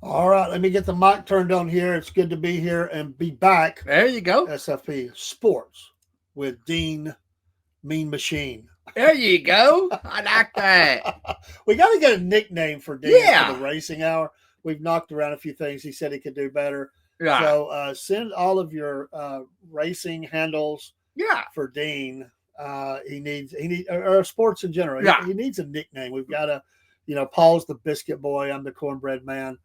All right, let me get the mic turned on here. It's good to be here and be back. There you go. SFP Sports with Dean Mean Machine. There you go. I like that. We got to get a nickname for Dean for the racing hour. We've knocked around a few things. He said he could do better. Yeah. So send all of your racing handles for Dean. He needs or sports in general. Yeah. He needs a nickname. We've got to, Paul's the biscuit boy. I'm the cornbread man.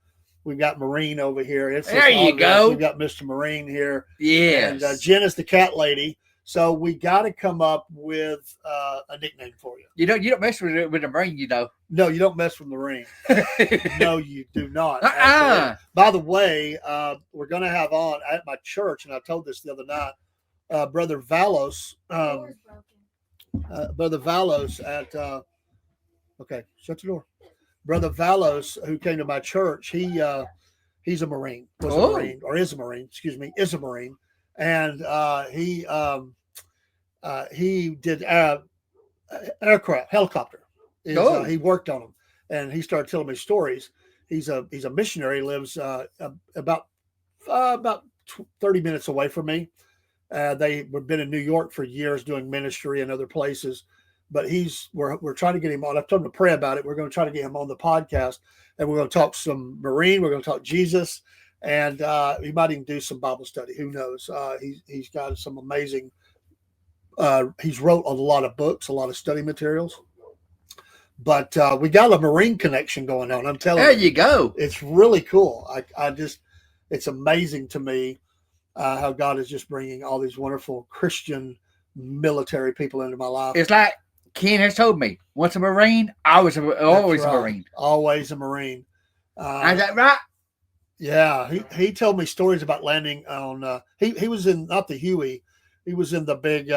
We've got Marine over here. There you go. We've got Mr. Marine here. Yes. And Jen is the cat lady. So we got to come up with a nickname for you. You don't mess with the Marine, No, you don't mess with Marine. No, you do not. By the way, we're going to have on at my church, and I told this the other night, Brother Valos. Brother Valos at okay, shut your door. Brother Valos, who came to my church, he's a Marine, is a Marine, and he did aircraft, helicopter. He worked on them, and he started telling me stories. He's a missionary. Lives about 30 minutes away from me. They've been in New York for years doing ministry in other places. But we're trying to get him on. I've told him to pray about it. We're going to try to get him on the podcast, and we're going to talk some Marine. We're going to talk Jesus, and he might even do some Bible study. Who knows? He's got some amazing. He's wrote a lot of books, a lot of study materials. But we got a Marine connection going on. I'm telling you. There you go. It's really cool. It's amazing to me how God is just bringing all these wonderful Christian military people into my life. It's like Ken has told me, once a Marine, always a Marine. Always a Marine. Is that right? Yeah. He told me stories about landing on, he was in, not the Huey, he was in the big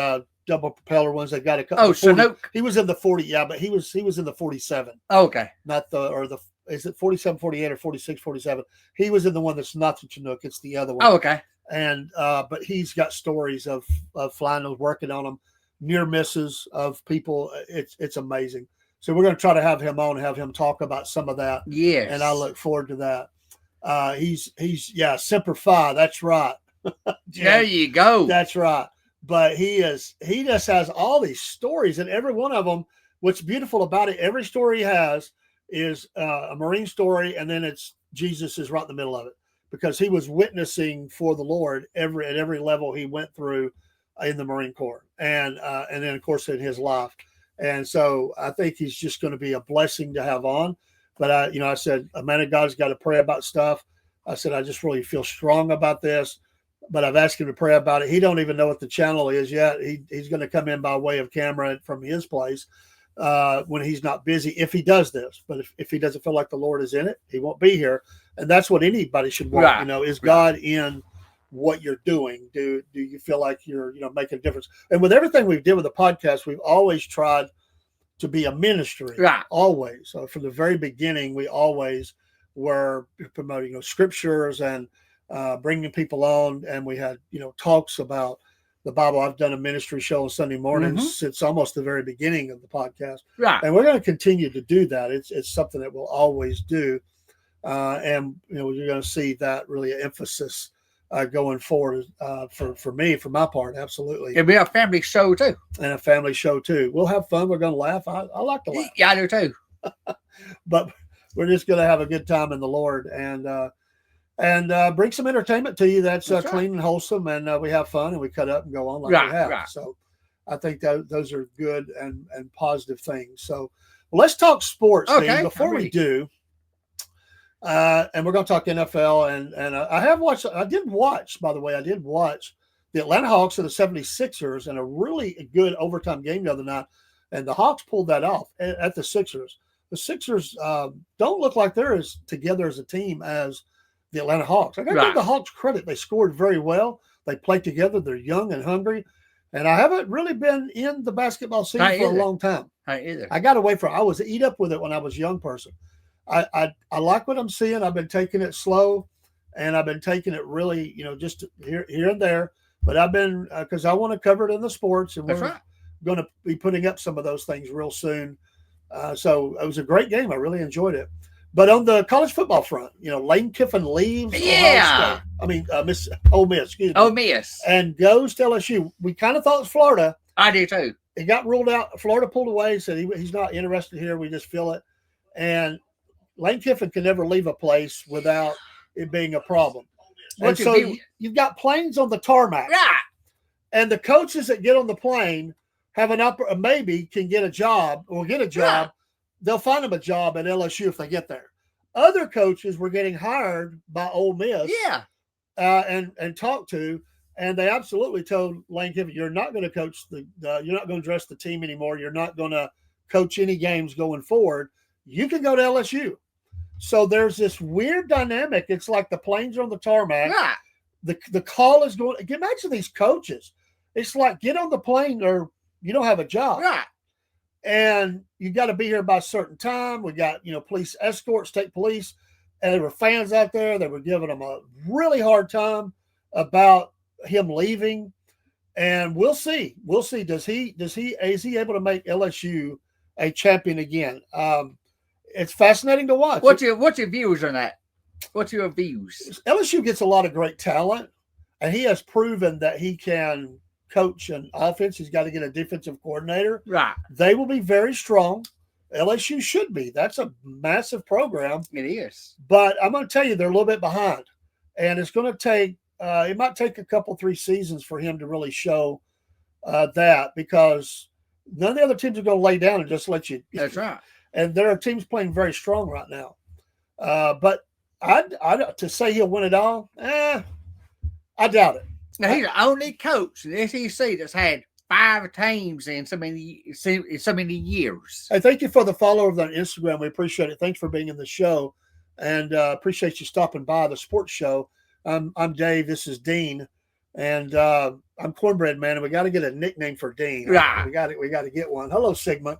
double propeller ones that got a couple. Oh, Chinook. He was in the 40, but he was in the 47. Oh, okay. Not is it 47, 48 or 46, 47? He was in the one that's not the Chinook. It's the other one. Oh, okay. And but he's got stories of flying those, working on them, near misses of people. It's amazing. So we're going to try to have him on, have him talk about some of that. Yes. And I look forward to that. He's Semper Fi. That's right. There you go. That's right. But he just has all these stories, and every one of them what's beautiful about it, every story he has is a Marine story, and then it's Jesus is right in the middle of it because he was witnessing for the Lord at every level he went through in the Marine Corps, and then of course in his life. And so I think he's just going to be a blessing to have on. But I said, a man of God's got to pray about stuff. I said, I just really feel strong about this, but I've asked him to pray about it. He don't even know what the channel is yet. He's going to come in by way of camera from his place when he's not busy, if he does this. But if he doesn't feel like the Lord is in it, he won't be here. And that's what anybody should want. Right. Is God in what you're doing? Do you feel like you're making a difference? And with everything we've did with the podcast, we've always tried to be a ministry. Right. Always. So from the very beginning, we always were promoting scriptures and bringing people on, and we had talks about the Bible. I've done a ministry show on Sunday mornings since almost the very beginning of the podcast. Right. And we're going to continue to do that. It's something that we'll always do. And you're going to see that really an emphasis going forward for me, for my part. Absolutely. It'll be a family show too. And a family show too. We'll have fun. We're going to laugh. I like to laugh. Yeah, I do too. But we're just going to have a good time in the Lord and bring some entertainment to you that's right. clean and wholesome, and we have fun and we cut up and go on like we have. Right. So I think those are good and positive things. So let's talk sports, okay, Dean, before we do. And we're going to talk NFL, and I did watch the Atlanta Hawks and the 76ers in a really good overtime game the other night, and the Hawks pulled that off at the Sixers. The Sixers don't look like they're as together as a team as the Atlanta Hawks. I got to give the Hawks credit. They scored very well. They played together. They're young and hungry. And I haven't really been in the basketball scene for a long time. I got away from it. I was eat up with it when I was a young person. I like what I'm seeing. I've been taking it slow, and I've been taking it really, just here and there. But I've been because I want to cover it in the sports, and we're going to be putting up some of those things real soon. So it was a great game. I really enjoyed it. But on the college football front, Lane Kiffin leaves. Yeah. Ole Miss. Excuse me. Ole Miss. And goes to LSU. We kind of thought it was Florida. I do too. It got ruled out. Florida pulled away, said he's not interested here. We just feel it. And Lane Kiffin can never leave a place without it being a problem. And so you've got planes on the tarmac. Yeah. And the coaches that get on the plane have maybe can get a job or get a job. Yeah. They'll find them a job at LSU if they get there. Other coaches were getting hired by Ole Miss. Yeah. And talked to, and they absolutely told Lane Kiffin, you're not going to coach you're not going to dress the team anymore. You're not going to coach any games going forward. You can go to LSU. So there's this weird dynamic. It's like the planes are on the tarmac. Yeah. The call is going. Imagine these coaches. It's like get on the plane or you don't have a job. Right. And you got to be here by a certain time. We got police escorts, state police, and there were fans out there. They were giving him a really hard time about him leaving. And we'll see. We'll see. Is he able to make LSU a champion again? It's fascinating to watch. What's your views on that? What's your views? LSU gets a lot of great talent, and he has proven that he can coach an offense. He's got to get a defensive coordinator. Right. They will be very strong. LSU should be. That's a massive program. It is. But I'm going to tell you, they're a little bit behind, and it's going to take. It might take a couple, 3 seasons for him to really show that because none of the other teams are going to lay down and just let you. That's right. And there are teams playing very strong right now. But to say he'll win it all, I doubt it. Now, he's the only coach in the SEC that's had 5 teams in so many years. Hey, thank you for the follow on Instagram. We appreciate it. Thanks for being in the show, and appreciate you stopping by the sports show. I'm Dave. This is Dean, and I'm Cornbread Man. And we got to get a nickname for Dean. Right. We got to get one. Hello, Sigmund.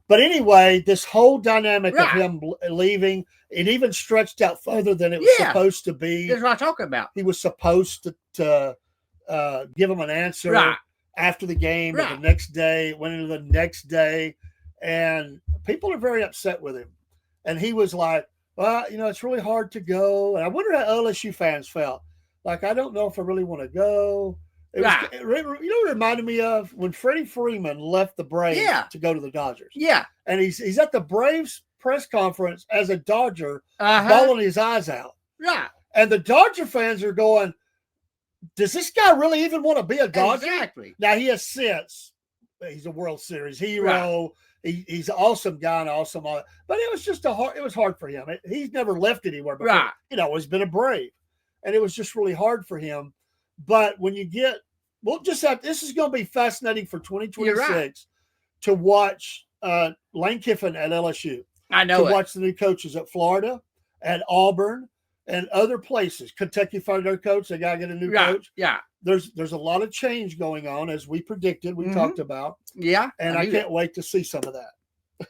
But anyway, this whole dynamic of him leaving, it even stretched out further than it was supposed to be. That's what I'm talking about. He was supposed to give him an answer after the game or the next day, went into the next day, and people are very upset with him. And he was like, well, it's really hard to go. And I wonder how LSU fans felt. Like, I don't know if I really want to go. You know what it reminded me of? When Freddie Freeman left the Braves to go to the Dodgers. Yeah. And he's at the Braves press conference as a Dodger, bawling his eyes out. Yeah. And the Dodger fans are going, does this guy really even want to be a Dodger? Exactly. Now, he has sense. He's a World Series hero. Right. He's an awesome guy and awesome. But it was just it was hard for him. He's never left anywhere before. Right. He's been a Brave. And it was just really hard for him. But when you get, this is going to be fascinating for 2026 to watch Lane Kiffin at LSU. I know to watch the new coaches at Florida, at Auburn, and other places. Kentucky fired their coach. They got to get a new coach. Yeah. There's a lot of change going on, as we predicted. We talked about. Yeah. And I can't wait to see some of that.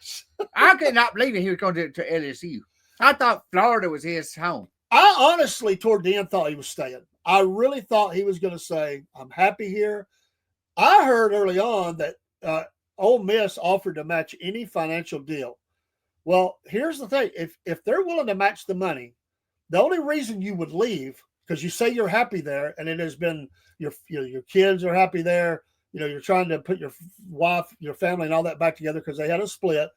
I could not believe he was going to LSU. I thought Florida was his home. I honestly, toward the end, thought he was staying. I really thought he was going to say, I'm happy here. I heard early on that Ole Miss offered to match any financial deal. Well, here's the thing. If they're willing to match the money, the only reason you would leave, because you say you're happy there, and it has been your kids are happy there. You're trying to put your wife, your family, and all that back together because they had a split.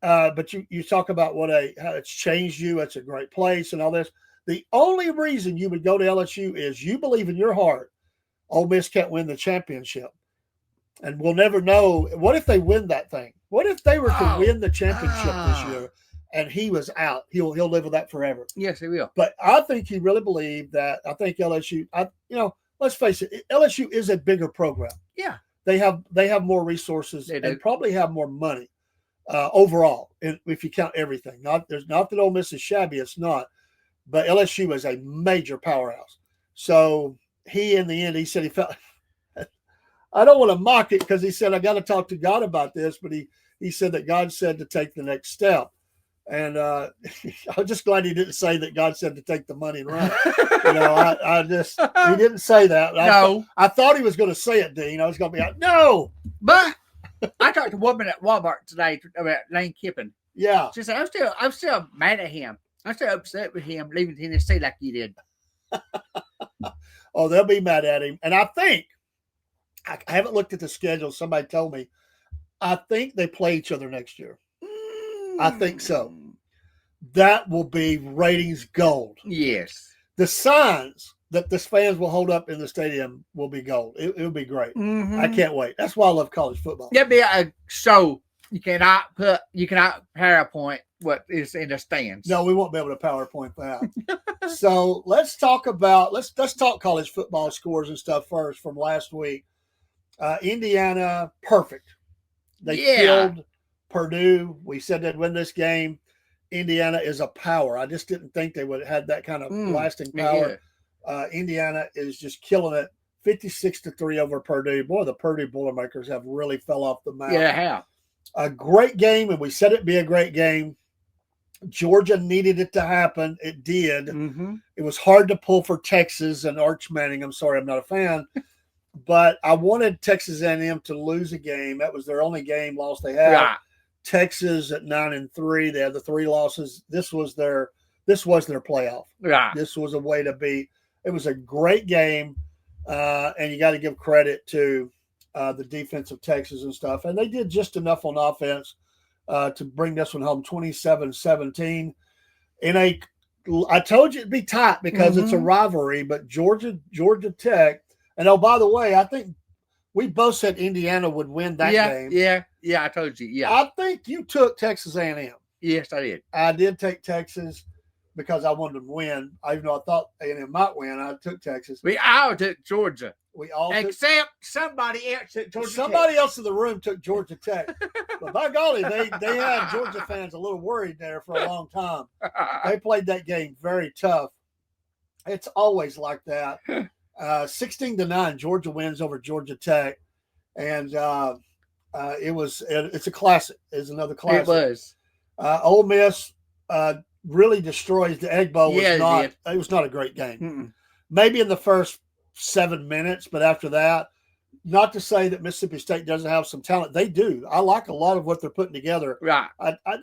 But you talk about how it's changed you. It's a great place and all this. The only reason you would go to LSU is you believe in your heart Ole Miss can't win the championship. And we'll never know. What if they win that thing? What if they were to win the championship this year and he was out? He'll live with that forever. Yes, he will. But I think he really believed that. I think LSU, let's face it, LSU is a bigger program. Yeah. They have more resources and probably have more money overall, if you count everything. Not that Ole Miss is shabby, it's not. But LSU is a major powerhouse. So he, in the end, he said he felt – I don't want to mock it because he said, I got to talk to God about this. But he said that God said to take the next step. And I'm just glad he didn't say that God said to take the money and run. He didn't say that. No. I thought he was going to say it, Dean. I was going to be like, no. But I talked to a woman at Walmart today about Lane Kiffin. Yeah. She said, I'm still mad at him. I'm still upset with him leaving Tennessee like he did. Oh, they'll be mad at him. And I think, I haven't looked at the schedule. Somebody told me, I think they play each other next year. I think so. That will be ratings gold. Yes. The signs that the fans will hold up in the stadium will be gold. It'll be great. Mm-hmm. I can't wait. That's why I love college football. There'll be a show. You cannot PowerPoint what is in the stands. No, we won't be able to PowerPoint that. So let's talk college football scores and stuff first from last week. Indiana, perfect. They killed Purdue. We said they'd win this game. Indiana is a power. I just didn't think they would have had that kind of lasting power. Indiana is just killing it. 56-3 over Purdue. Boy, the Purdue Boilermakers have really fell off the map. Yeah, have. A great game, and we said it'd be a great game. Georgia needed it to happen. It did. Mm-hmm. It was hard to pull for Texas and Arch Manning. I'm sorry, I'm not a fan. But I wanted Texas A&M to lose a game. That was their only loss they had. Right. Texas at 9-3. They had the 3 losses. This was their playoff. Right. This was a way to beat. It was a great game, and you got to give credit to the defense of Texas and stuff. And they did just enough on offense to bring this one home, 27-17. I told you it'd be tight because it's a rivalry, but Georgia Tech. And, oh, by the way, I think we both said Indiana would win that game. Yeah, I told you, yeah. I think you took Texas A&M. Yes, I did. I did take Texas because I wanted them to win. Even though I thought A&M might win, I took Texas. We all took Georgia. We all except somebody else took Georgia Somebody Tech. else in the room took Georgia Tech. But by golly, they had Georgia fans a little worried there for a long time. They played that game very tough. It's always like that. 16-9, Georgia wins over Georgia Tech, and it's a classic. It's another classic. It was. Ole Miss really destroys the Egg Bowl. It was not a great game. Mm-mm. Maybe in the first 7 minutes, but after that, not to say that Mississippi State doesn't have some talent. They do. I like a lot of what they're putting together. Right.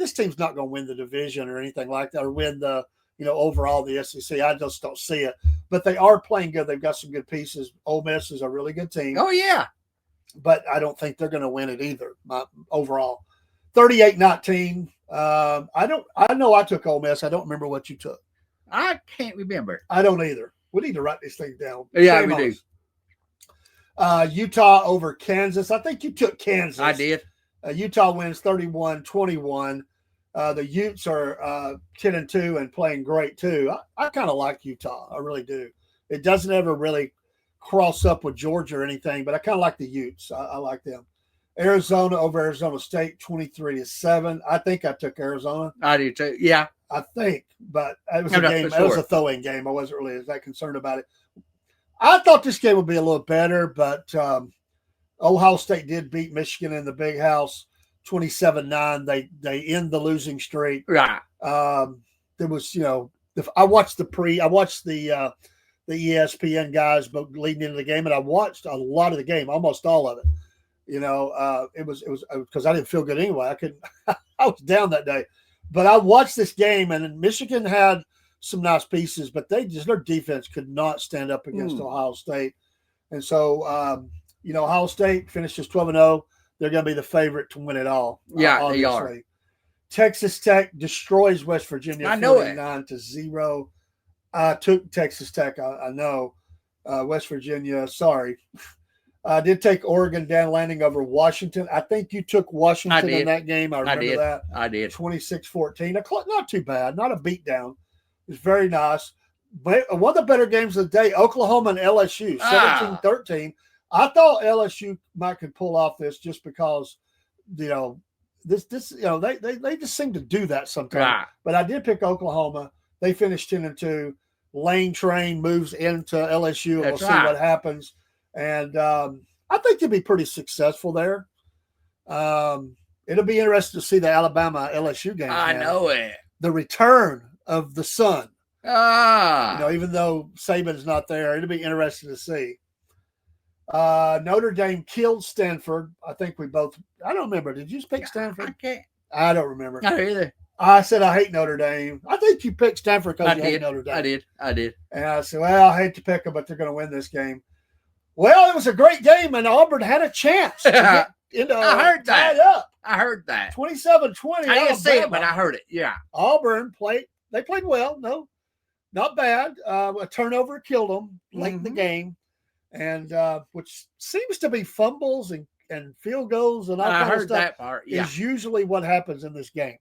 This team's not going to win the division or anything like that, or win the overall the SEC. I just don't see it. But they are playing good. They've got some good pieces. Ole Miss is a really good team. Oh, yeah. But I don't think they're going to win it either, overall. 38-19. I know I took Ole Miss. I don't remember what you took. I can't remember. I don't either. We need to write these things down. Yeah, we do. Utah over Kansas. I think you took Kansas. I did. Utah wins 31-21. The Utes are 10-2 and playing great too. I kind of like Utah. I really do. It doesn't ever really cross up with Georgia or anything, but I kind of like the Utes. I like them. Arizona over Arizona State 23-7. I think I took Arizona. I do too. Yeah. I think, but it was a game. It was a throw-in game. I wasn't really that concerned about it. I thought this game would be a little better, but Ohio State did beat Michigan in the Big House 27-9. They end the losing streak. Right. There was, I watched the ESPN guys leading into the game, and I watched a lot of the game, almost all of it. It was because I didn't feel good anyway. I was down that day. But I watched this game, and Michigan had some nice pieces, but their defense could not stand up against Ohio State. And so, Ohio State finishes 12-0. They're going to be the favorite to win it all. Yeah, obviously. they are. Texas Tech destroys West Virginia 49-0. I took Texas Tech. I know. West Virginia, sorry. I did take Oregon down landing over Washington. I think you took Washington in that game. I remember that. I did. 26-14. Not too bad. Not a beatdown. It was very nice. But one of the better games of the day, Oklahoma and LSU, 17-13. I thought LSU might could pull off this just because, they just seem to do that sometimes. Right. But I did pick Oklahoma. They finished 10-2. Lane Train moves into LSU, and we'll see what happens. And I think you'll be pretty successful there. It'll be interesting to see the Alabama LSU game. I know it. The return of the sun. Even though Saban's not there, it'll be interesting to see. Notre Dame killed Stanford. I think we both. I don't remember. Did you pick Stanford? I don't remember. Not either. I said I hate Notre Dame. I think you picked Stanford because you hate Notre Dame. I did. And I said, well, I hate to pick them, but they're going to win this game. Well, it was a great game, and Auburn had a chance to get I heard that. up. I heard that. 27-20. I didn't see it, but I heard it. Yeah. Auburn played well. No, not bad. A turnover killed them late in the game, and which seems to be fumbles and field goals and all kind of stuff. I heard that part. Yeah. Is usually what happens in this game.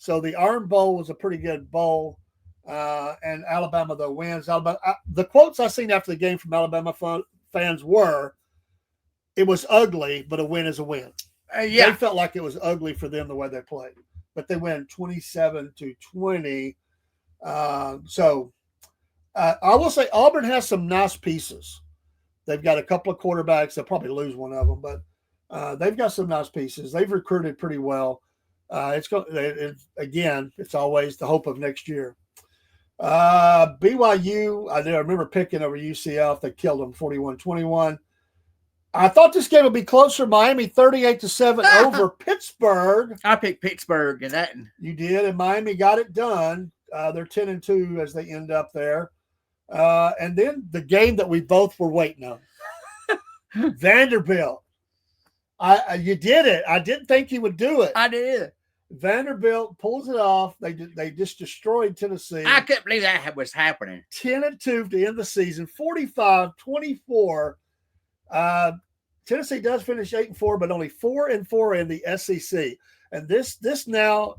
So the Iron Bowl was a pretty good bowl, and Alabama though wins. The quotes I seen after the game from Alabama fans were, "It was ugly, but a win is a win." They felt like it was ugly for them the way they played, but they win 27-20. So I will say Auburn has some nice pieces. They've got a couple of quarterbacks. They'll probably lose one of them, but they've got some nice pieces. They've recruited pretty well. It's always the hope of next year. BYU, I remember picking over UCF. They killed them 41-21. I thought this game would be closer. Miami 38-7 over Pittsburgh. I picked Pittsburgh in that. You did, and Miami got it done. They're 10-2 as they end up there. And then the game that we both were waiting on. Vanderbilt. You did it. I didn't think you would do it. I did. Vanderbilt pulls it off. They just destroyed Tennessee. I couldn't believe that was happening. 10-2 to end the season. 45-24. Tennessee does finish 8-4, but only 4-4 in the SEC. And this now,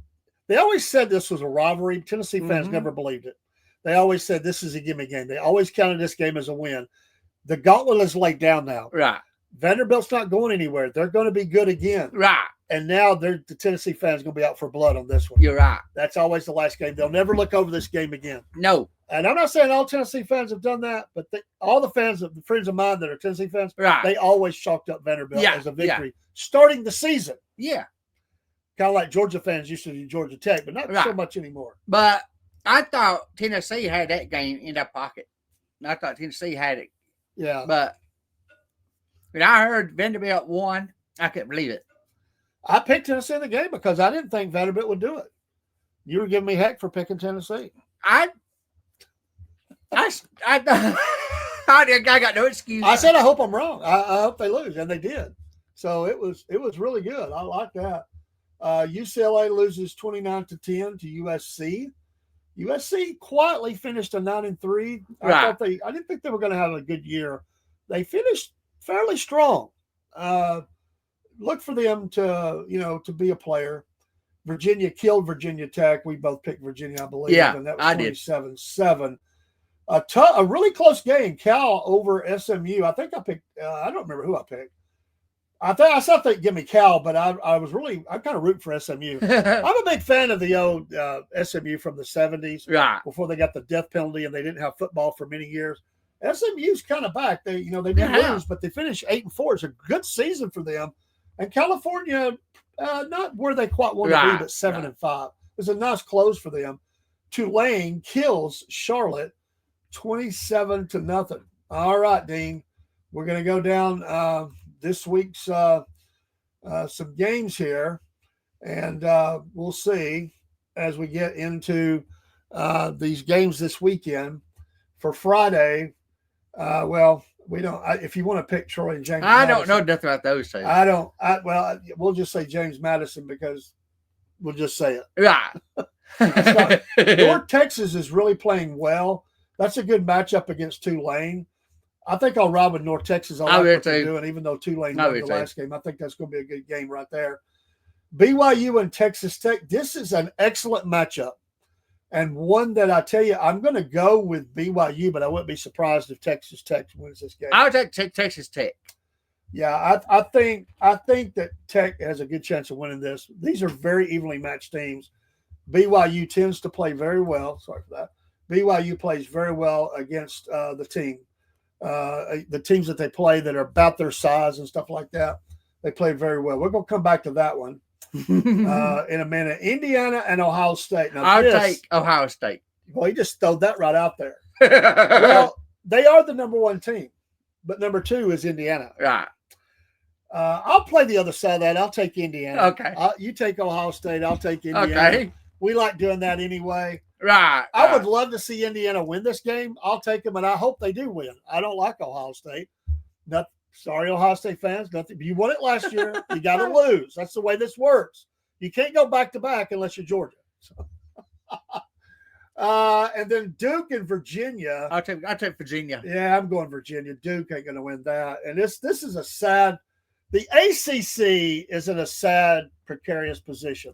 they always said this was a rivalry. Tennessee fans never believed it. They always said this is a gimme game. They always counted this game as a win. The gauntlet is laid down now. Right. Vanderbilt's not going anywhere. They're going to be good again. Right. And now the Tennessee fans going to be out for blood on this one. You're right. That's always the last game. They'll never look over this game again. No. And I'm not saying all Tennessee fans have done that, but all the friends of mine that are Tennessee fans, they always chalked up Vanderbilt as a victory starting the season. Yeah. Kind of like Georgia fans used to do Georgia Tech, but not so much anymore. But I thought Tennessee had that game in their pocket. I thought Tennessee had it. Yeah. But when I heard Vanderbilt won, I couldn't believe it. I picked Tennessee in the game because I didn't think Vanderbilt would do it. You were giving me heck for picking Tennessee. I got no excuse. I said I hope I'm wrong. I hope they lose, and they did. So it was really good. I like that. UCLA loses 29-10 to USC. USC quietly finished a 9-3. I didn't think they were going to have a good year. They finished fairly strong. Look for them to be a player. Virginia killed Virginia Tech. We both picked Virginia, I believe. Yeah, and that was 27-7. A really close game. Cal over SMU. I think I picked. I don't remember who I picked. I thought they'd give me Cal, but I'm kind of rooting for SMU. I'm a big fan of the old SMU from the 70s, before they got the death penalty and they didn't have football for many years. SMU's kind of back. They did lose, but they finished 8-4. It's a good season for them. And California, not where they quite want to be, but 7-5. It's a nice close for them. Tulane kills Charlotte 27-0. All right, Dean, we're going to go down this week's some games here, and we'll see as we get into these games this weekend. For Friday, we don't. If you want to pick Troy and James, I don't know nothing about those two. I don't. We'll just say James Madison because we'll just say it. Yeah. North Texas is really playing well. That's a good matchup against Tulane. I think I'll ride with North Texas. I like what they're doing, even though Tulane won the last game. I think that's going to be a good game right there. BYU and Texas Tech. This is an excellent matchup, and one that I tell you, I'm going to go with BYU, but I wouldn't be surprised if Texas Tech wins this game. I would take Texas Tech. Yeah, I think that Tech has a good chance of winning this. These are very evenly matched teams. BYU tends to play very well. Sorry for that. BYU plays very well against the teams that they play that are about their size and stuff like that. They play very well. We're going to come back to that one in a minute. Indiana and Ohio State. Now, I'll take Ohio State. Well, he just threw that right out there. Well, they are the number one team, but number two is Indiana. Right. I'll play the other side of that. I'll take Indiana. Okay. You take Ohio State. I'll take Indiana. Okay. We like doing that anyway. Right. I would love to see Indiana win this game. I'll take them, and I hope they do win. I don't like Ohio State. Sorry, Ohio State fans. Nothing. You won it last year. You got to lose. That's the way this works. You can't go back to back unless you're Georgia. So. And then Duke and Virginia. I'll take Virginia. Yeah, I'm going Virginia. Duke ain't going to win that. And this is a sad. The ACC is in a sad, precarious position.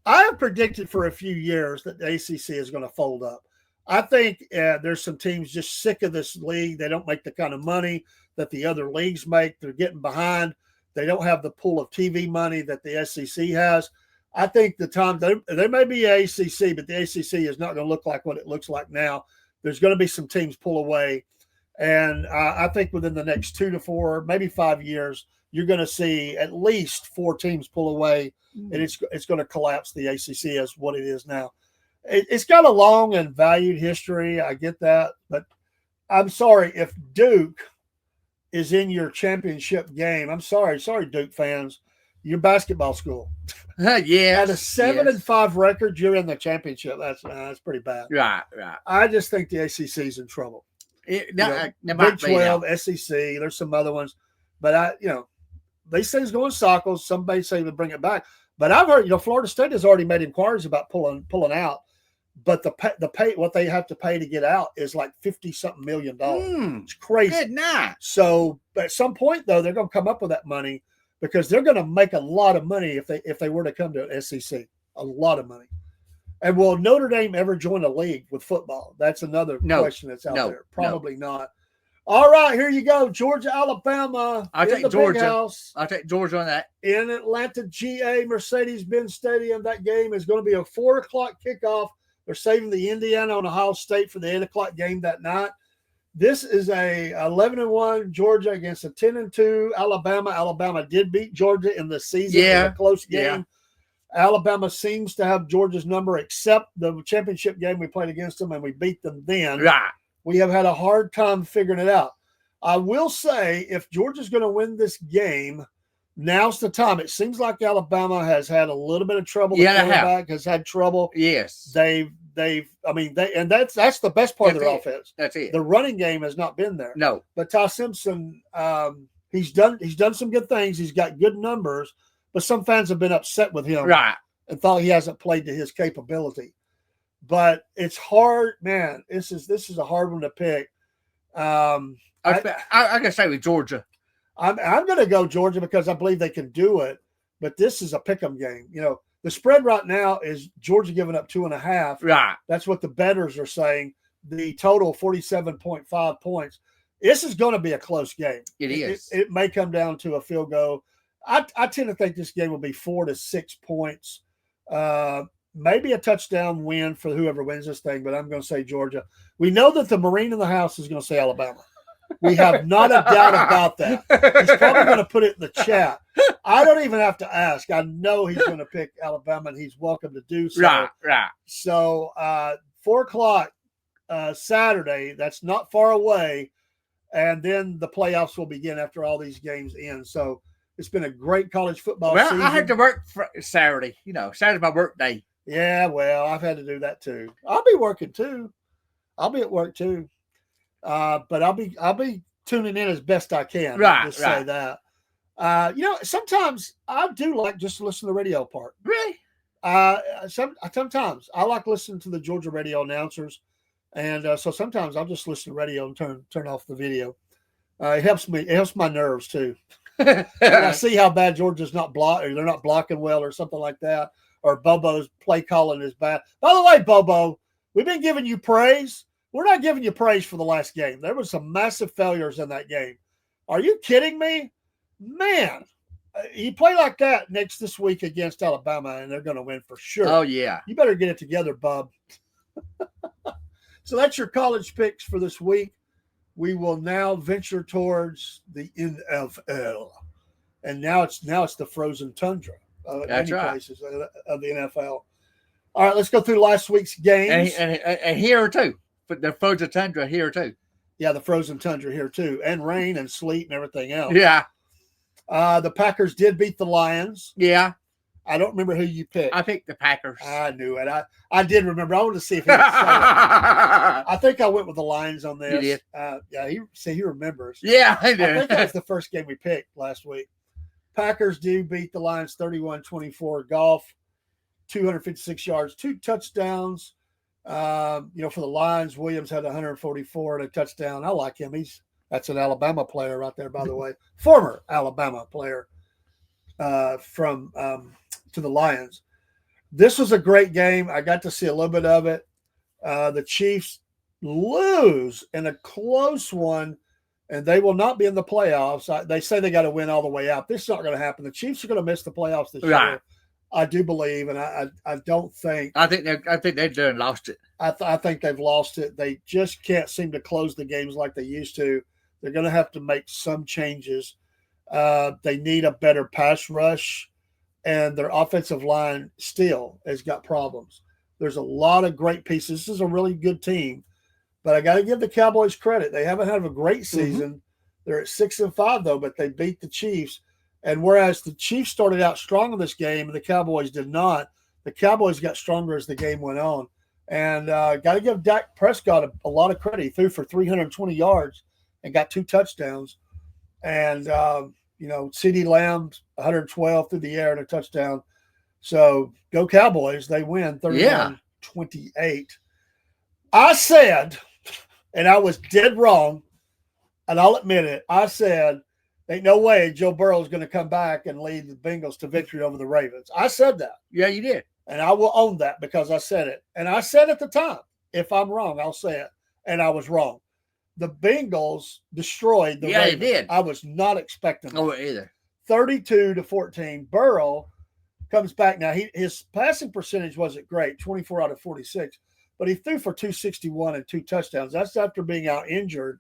I have predicted for a few years that the ACC is going to fold up. I think there's some teams just sick of this league. They don't make the kind of money that the other leagues make. They're getting behind. They don't have the pool of TV money that the SEC has. I think the time there may be ACC, but the ACC is not going to look like what it looks like now. There's going to be some teams pull away. And I think within the next 2 to 4, maybe 5 years, you're going to see at least 4 teams pull away, and it's going to collapse the ACC as what it is now. It's got a long and valued history. I get that, but I'm sorry if Duke is in your championship game. I'm sorry, Duke fans. You're basketball school. Yeah. At a 7-5 record, you're in the championship. That's pretty bad. Right. I just think the ACC is in trouble. Big 12, SEC. There's some other ones, but these things go in cycles. Somebody say they bring it back, but I've heard Florida State has already made inquiries about pulling out, but the pay what they have to pay to get out is like $50-something million. It's crazy. Good night. So at some point though, they're going to come up with that money because they're going to make a lot of money if they were to come to an SEC. A lot of money. And will Notre Dame ever join a league with football? That's another question that's out there. Probably not. All right, here you go. Georgia, Alabama. I'll take Georgia. Big house. I'll take Georgia on that. In Atlanta, GA, Mercedes-Benz Stadium. That game is going to be a 4:00 kickoff. They're saving the Indiana and Ohio State for the 8:00 game that night. This is a 11-1 Georgia against a 10-2 Alabama. Alabama did beat Georgia in the season. Yeah. In a close game. Yeah. Alabama seems to have Georgia's number, except the championship game we played against them, and we beat them then. Right. We have had a hard time figuring it out. I will say, if Georgia's going to win this game, now's the time. It seems like Alabama has had a little bit of trouble. Yeah, the quarterback has had trouble. Yes. They've that's the best part of their offense. That's it. The running game has not been there. No. But Ty Simpson, he's done some good things. He's got good numbers, but some fans have been upset with him, Right, and thought he hasn't played to his capability. But it's hard, man. This is a hard one to pick. I gotta say with Georgia. I'm going to go Georgia because I believe they can do it. But this is a pick'em game. You know, the spread right now is Georgia giving up 2.5. Right. That's what the bettors are saying. The total 47.5 points. This is going to be a close game. It is. It may come down to a field goal. I tend to think this game will be 4 to 6 points. Maybe a touchdown win for whoever wins this thing, but I'm going to say Georgia. We know that the Marine in the house is going to say Alabama. We have not a doubt about that. He's probably going to put it in the chat. I don't even have to ask. I know he's going to pick Alabama, and he's welcome to do so. Right. So 4 o'clock Saturday, that's not far away, and then the playoffs will begin after all these games end. So it's been a great college football season. I had to work for Saturday. You know, Saturday's my work day. Yeah, well, I've had to do that too. I'll be working too. I'll be at work too. But I'll be tuning in as best I can. Just say that. Sometimes I do like just to listen to the radio part. Really? Sometimes I like listening to the Georgia radio announcers, and so sometimes I'll just listen to radio and turn off the video. It helps me. It helps my nerves too. When I see how bad Georgia's not blocking, they're not blocking well, or something like that, or Bobo's play calling is bad. By the way, Bobo, we've been giving you praise. We're not giving you praise for the last game. There was some massive failures in that game. Are you kidding me? Man, you play like that this week against Alabama, and they're going to win for sure. Oh, yeah. You better get it together, bub. So that's your college picks for this week. We will now venture towards the NFL. And now it's the frozen tundra in many places of the NFL. All right, let's go through last week's games. And here too. But the frozen tundra here too. Yeah, the frozen tundra here too. And rain and sleet and everything else. Yeah. The Packers did beat the Lions. Yeah. I don't remember who you picked. I picked the Packers. I knew it. I did remember. I wanted to see if he would say it. I think I went with the Lions on this. You did? Yeah, he remembers. Yeah, I did. I think that was the first game we picked last week. Packers do beat the Lions 31-24. Goff, 256 yards, 2 touchdowns. For the Lions, Williams had 144 and a touchdown. I like him. That's an Alabama player right there, by the way. Former Alabama player to the Lions. This was a great game. I got to see a little bit of it. The Chiefs lose in a close one, and they will not be in the playoffs. They say they got to win all the way out. This is not going to happen. The Chiefs are going to miss the playoffs this year. I do believe, and I don't think. I think they've done lost it. I think they've lost it. They just can't seem to close the games like they used to. They're going to have to make some changes. They need a better pass rush, and their offensive line still has got problems. There's a lot of great pieces. This is a really good team, but I got to give the Cowboys credit. They haven't had a great season. Mm-hmm. They're at 6-5 though, but they beat the Chiefs. And whereas the Chiefs started out strong in this game and the Cowboys did not, the Cowboys got stronger as the game went on. And got to give Dak Prescott a lot of credit. He threw for 320 yards and got 2 touchdowns. And, CeeDee Lamb, 112 through the air and a touchdown. So go Cowboys. They win 31-28. I said, and I was dead wrong, and I'll admit it, I said, ain't no way Joe Burrow is going to come back and lead the Bengals to victory over the Ravens. I said that. Yeah, you did. And I will own that because I said it. And I said at the time, if I'm wrong, I'll say it. And I was wrong. The Bengals destroyed the Ravens. They did. I was not expecting that. Oh, either. 32-14. Burrow comes back. Now, his passing percentage wasn't great, 24 out of 46. But he threw for 261 and 2 touchdowns. That's after being out injured.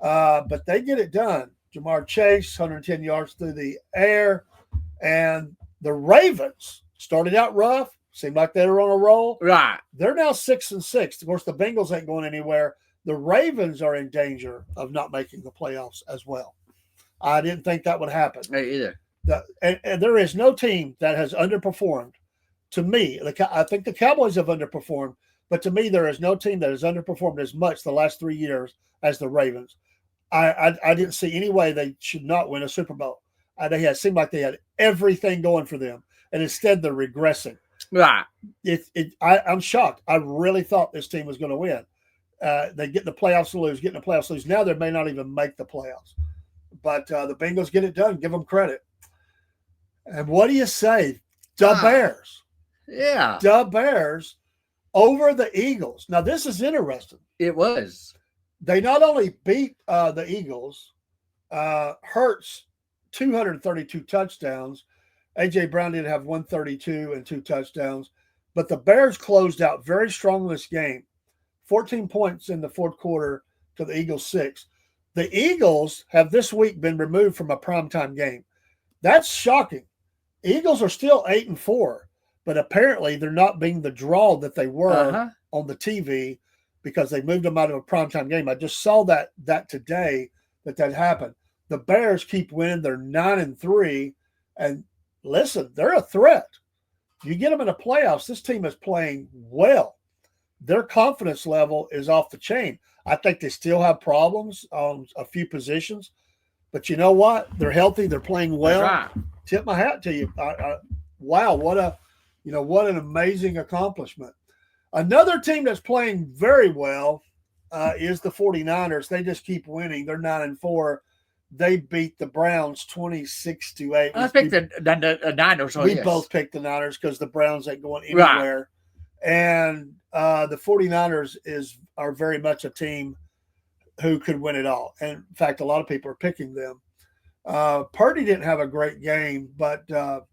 But they get it done. Jamar Chase, 110 yards through the air. And the Ravens started out rough. Seemed like they were on a roll. Right. They're now 6-6. Of course, the Bengals ain't going anywhere. The Ravens are in danger of not making the playoffs as well. I didn't think that would happen. Me either. And there is no team that has underperformed. To me, I think the Cowboys have underperformed, But to me, there is no team that has underperformed as much the last 3 years as the Ravens. I didn't see any way they should not win a Super Bowl. Seemed like they had everything going for them, and instead they're regressing. Right. I'm shocked. I really thought this team was going to win. They get in the playoffs and lose. Now they may not even make the playoffs. But the Bengals get it done. Give them credit. And what do you say? The Bears. Yeah. The Bears over the Eagles. Now, this is interesting. It was. They not only beat the Eagles, Hurts 232 touchdowns. A.J. Brown did have 132 and 2 touchdowns. But the Bears closed out very strong in this game. 14 points in the fourth quarter to the Eagles 6. The Eagles have this week been removed from a primetime game. That's shocking. Eagles are still 8-4, but apparently they're not being the draw that they were on the TV because they moved them out of a primetime game. I just saw that today that happened. The Bears keep winning. They're 9-3, and listen, they're a threat. You get them in the playoffs, this team is playing well. Their confidence level is off the chain. I think they still have problems on a few positions, but you know what? They're healthy. They're playing well. Right. Tip my hat to you. Wow, what an amazing accomplishment. Another team that's playing very well is the 49ers. They just keep winning. They're 9-4. They beat the Browns 26-8. I picked the Niners. We both picked the Niners because the Browns ain't going anywhere. Right. And the 49ers are very much a team who could win it all. And in fact, a lot of people are picking them. Purdy didn't have a great game, but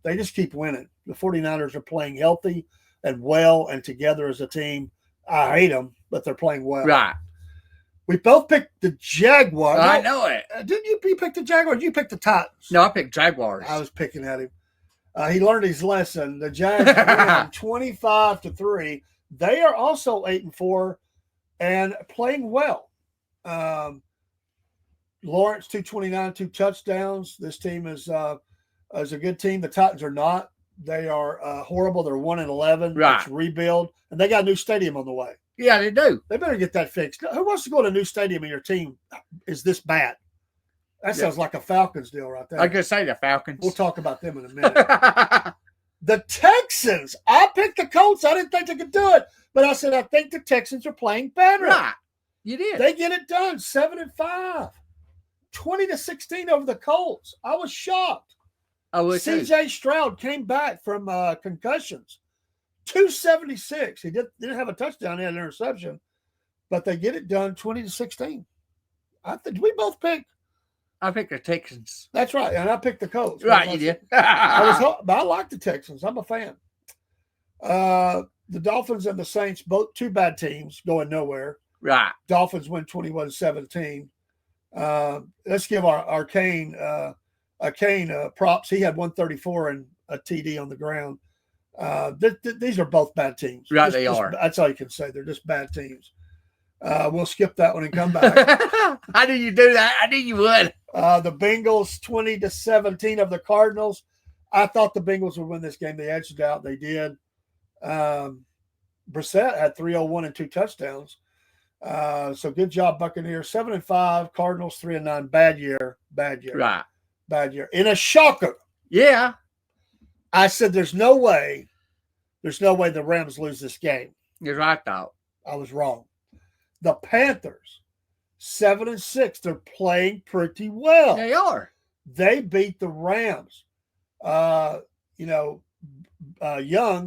they just keep winning. The 49ers are playing healthy and well and together as a team. I hate them, but they're playing well. Right. We both picked the Jaguars. I know it. Didn't you pick the Jaguars? You picked the Titans. No, I picked Jaguars. I was picking at him. He learned his lesson. The Jags win 25-3. They are also 8-4 and playing well. Lawrence 229, 2 touchdowns. This team is a good team. The Titans are not. They are horrible. They're 1-11. Right. It's rebuild, and they got a new stadium on the way. Yeah, they do. They better get that fixed. Who wants to go to a new stadium and your team is this bad? That sounds like a Falcons deal right there. I could say the Falcons. We'll talk about them in a minute. The Texans. I picked the Colts. I didn't think they could do it, but I said I think the Texans are playing better. Right. You did. They get it done. 7-5. 20-16 over the Colts. I was shocked. C.J. Stroud came back from concussions. 276. He didn't have a touchdown, he had an interception, but they get it done 20-16. I think we both picked. I picked the Texans. That's right, and I picked the Colts. Right, you did. But I like the Texans. I'm a fan. The Dolphins and the Saints, both two bad teams going nowhere. Right. Dolphins win 21-17. Let's give our Kane props. He had 134 and a TD on the ground. These are both bad teams. Right, they are. That's all you can say. They're just bad teams. We'll skip that one and come back. How did you do that? I knew you would. The Bengals 20-17 of the Cardinals. I thought the Bengals would win this game. They edged it out. They did. Brissett had 301 and 2 touchdowns. So good job, Buccaneers. 7-5. Cardinals 3-9. Bad year. Right. Bad year. In a shocker. Yeah. I said there's no way the Rams lose this game. You're right, though. I was wrong. The Panthers, 7-6. They're playing pretty well. They are. They beat the Rams. Young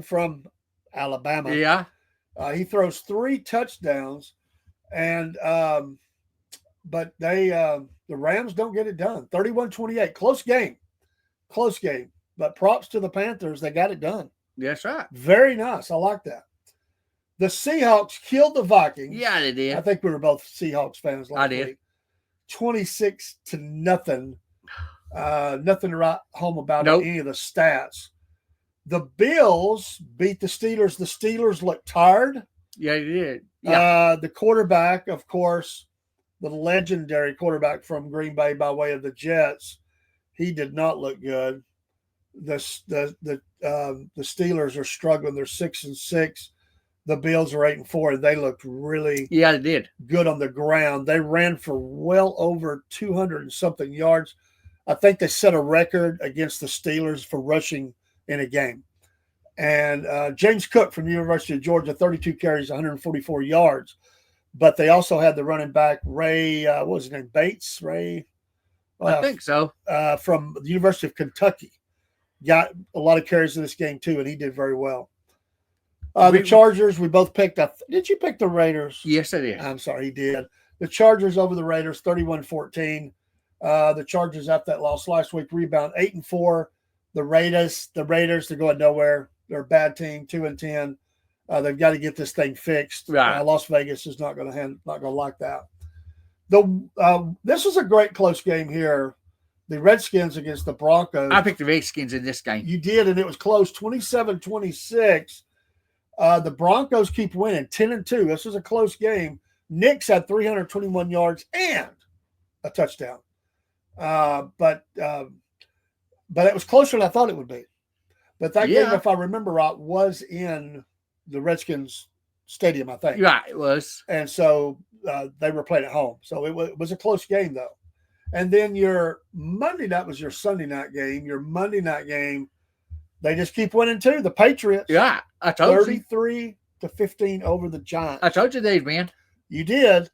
from Alabama. Yeah. He throws 3 touchdowns, and but the Rams don't get it done. 31-28. Close game. But props to the Panthers. They got it done. That's right. Very nice. I like that. The Seahawks killed the Vikings. Yeah, they did. I think we were both Seahawks fans last week. 26-0. Nothing to write home about in any of the stats. The Bills beat the Steelers. The Steelers looked tired. Yeah, they did. Yeah. The quarterback, of course, the legendary quarterback from Green Bay by way of the Jets, he did not look good. The Steelers are struggling. They're 6-6. the Bills are 8-4, and they looked really they did good on the ground. They ran for well over 200 and something yards. I think they set a record against the Steelers for rushing in a game. And James Cook from the University of Georgia, 32 carries, 144 yards. But they also had the running back, Ray, what was his name, Bates? Ray? I think so. From the University of Kentucky. Got a lot of carries in this game, too, and he did very well. The Chargers, we both picked up. Did you pick the Raiders? Yes, I did. I'm sorry, he did. The Chargers over the Raiders, 31-14. The Chargers, after that loss last week, rebound 8-4. The Raiders, they're going nowhere. They're a bad team, 2-10. They've got to get this thing fixed. Right. Las Vegas is not going to like that. This was a great close game here. The Redskins against the Broncos. I picked the Redskins in this game. You did, and it was close, 27-26. The Broncos keep winning, 10-2. This was a close game. Knicks had 321 yards and a touchdown. But it was closer than I thought it would be. But that game, if I remember right, was in the Redskins stadium, I think. Right, it was. And so they were playing at home. So it was a close game, though. And then your Monday night was your Sunday night game. Your Monday night game, they just keep winning, too. The Patriots. Yeah, I told you. 33-15 over the Giants. I told you they'd win. You did.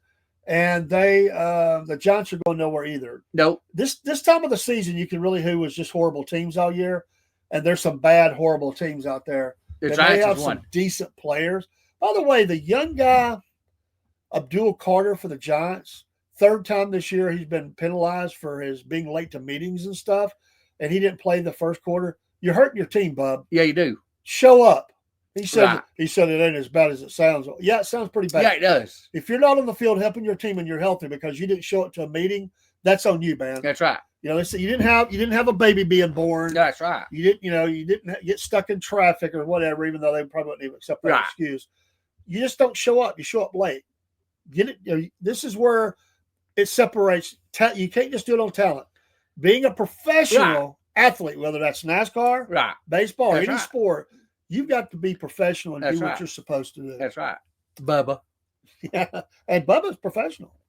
And the Giants are going nowhere either. Nope. This time of the season, you can really who was just horrible teams all year. And there's some bad, horrible teams out there. The They Giants have have some won. decent players. By the way, the young guy, Abdul Carter for the Giants, third time this year he's been penalized for his being late to meetings and stuff, and he didn't play the first quarter. You're hurting your team, bub. Yeah, you do. Show up. He said Right. it ain't as bad as it sounds. Yeah, it sounds pretty bad. Yeah, it does. If you're not on the field helping your team and you're healthy because you didn't show up to a meeting, that's on you, man. That's right. You know, they say you didn't have a baby being born. That's right. You didn't get stuck in traffic or whatever, even though they probably wouldn't even accept that Right. excuse. You just don't show up. You show up late. This is where it separates. You can't just do it on talent. Being a professional athlete, whether that's NASCAR, Right. baseball, or That's any right. sport, you've got to be professional and That's do what right. you're supposed to do. That's right. Bubba. Yeah. And Bubba's professional.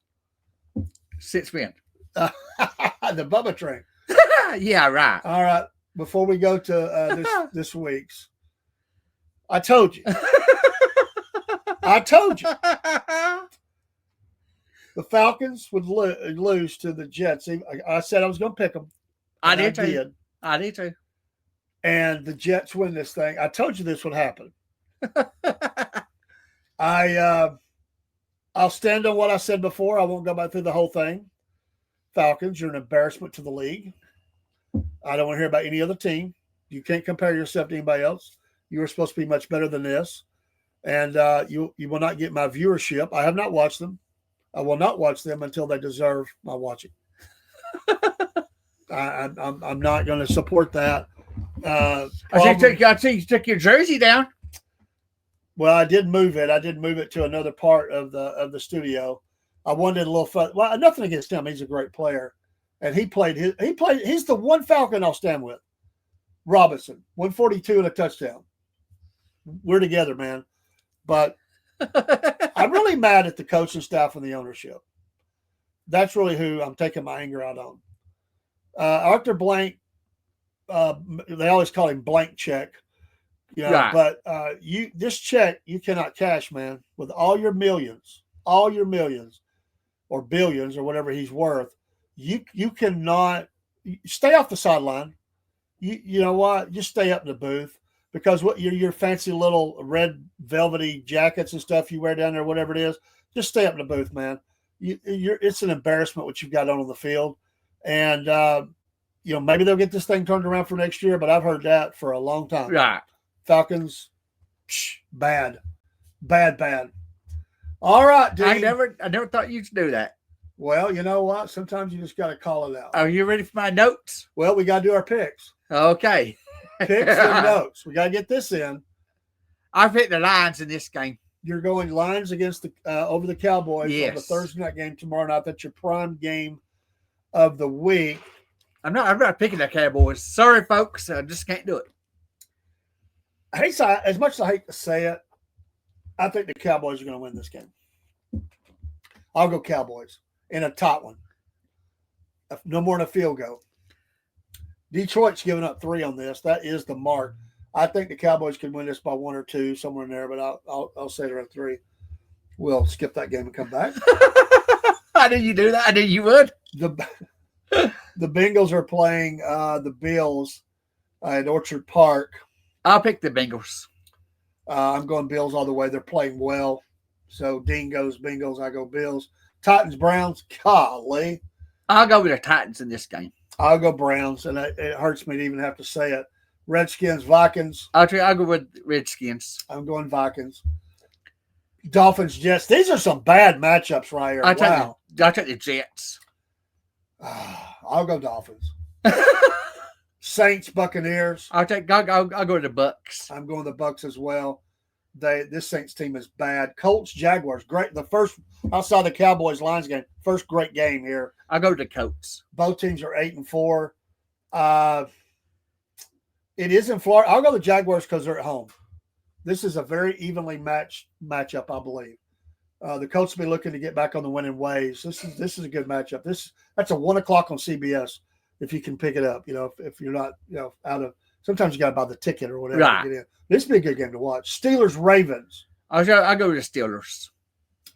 Since when? The Bubba train. Yeah, right. All right. Before we go to this week's, I told you. The Falcons would lose to the Jets. I said I was going to pick them. I did too. I did too. And the Jets win this thing. I told you this would happen. I'll stand on what I said before. I won't go back through the whole thing. Falcons, you're an embarrassment to the league. I don't want to hear about any other team. You can't compare yourself to anybody else. You were supposed to be much better than this. And you will not get my viewership. I have not watched them. I will not watch them until they deserve my watching. I'm not going to support that. I see you took your jersey down. Well, I did move it. I did move it to another part of the studio. I wanted a little fun. Well, nothing against him. He's a great player, and he's the one Falcon I'll stand with. Robinson, 142 and a touchdown. We're together, man. But I'm really mad at the coaching staff and the ownership. That's really who I'm taking my anger out on. Arthur Blank, they always call him Blank Check. Right. But this check you cannot cash, man, with all your millions or billions or whatever he's worth. You cannot stay off the sideline. You know what? Just stay up in the booth. Because what your fancy little red velvety jackets and stuff you wear down there, whatever it is, just stay up in the booth, man. It's an embarrassment what you've got on the field, and maybe they'll get this thing turned around for next year. But I've heard that for a long time. Right. Falcons, bad. All right, dude. I never thought you'd do that. Well, you know what? Sometimes you just got to call it out. Are you ready for my notes? Well, we got to do our picks. Okay. Picks and notes. We got to get this in. I picked the Lions in this game. You're going Lions against over the Cowboys on the Yes. Thursday night game tomorrow night. That's your prime game of the week. I'm not picking the Cowboys. Sorry, folks. I just can't do it. As much as I hate to say it, I think the Cowboys are going to win this game. I'll go Cowboys in a top one. No more than a field goal. Detroit's giving up 3 on this. That is the mark. I think the Cowboys can win this by 1 or 2, somewhere in there, but I'll say they're at 3. We'll skip that game and come back. I knew you do that. I knew you would. The Bengals are playing the Bills at Orchard Park. I'll pick the Bengals. I'm going Bills all the way. They're playing well. So Dean goes Bengals. I go Bills. Titans, Browns. Golly. I'll go with the Titans in this game. I'll go Browns, and it hurts me to even have to say it. Redskins, Vikings. I'll go with Redskins. I'm going Vikings. Dolphins, Jets. These are some bad matchups right here. I'll take the Jets. I'll go Dolphins. Saints, Buccaneers. I'll go to the Bucks. I'm going the Bucks as well. This Saints team is bad. Colts, Jaguars. Great. The first outside the Cowboys Lions game. First great game here. I'll go to the Colts. Both teams are 8-4. It is in Florida. I'll go the Jaguars because they're at home. This is a very evenly matched matchup, I believe. The Colts will be looking to get back on the winning ways. This is a good matchup. That's a 1:00 on CBS if you can pick it up. If you're not out of. Sometimes you got to buy the ticket or whatever to get in. This would be a good game to watch. Steelers, Ravens. I'll go with the Steelers.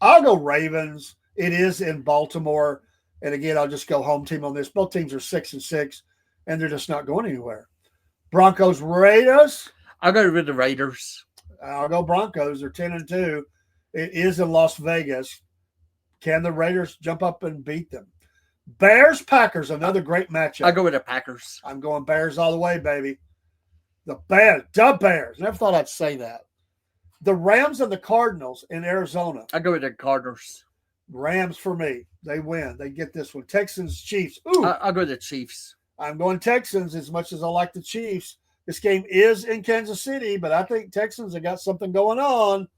I'll go Ravens. It is in Baltimore. And again, I'll just go home team on this. Both teams are 6-6, and they're just not going anywhere. Broncos, Raiders. I'll go with the Raiders. I'll go Broncos. They're 10-2. It is in Las Vegas. Can the Raiders jump up and beat them? Bears, Packers, another great matchup. I'll go with the Packers. I'm going Bears all the way, baby. The Bears. Never thought I'd say that. The Rams and the Cardinals in Arizona. I'll go with the Cardinals. Rams for me. They win. They get this one. Texans, Chiefs. Ooh. I'll go with the Chiefs. I'm going Texans as much as I like the Chiefs. This game is in Kansas City, but I think Texans have got something going on.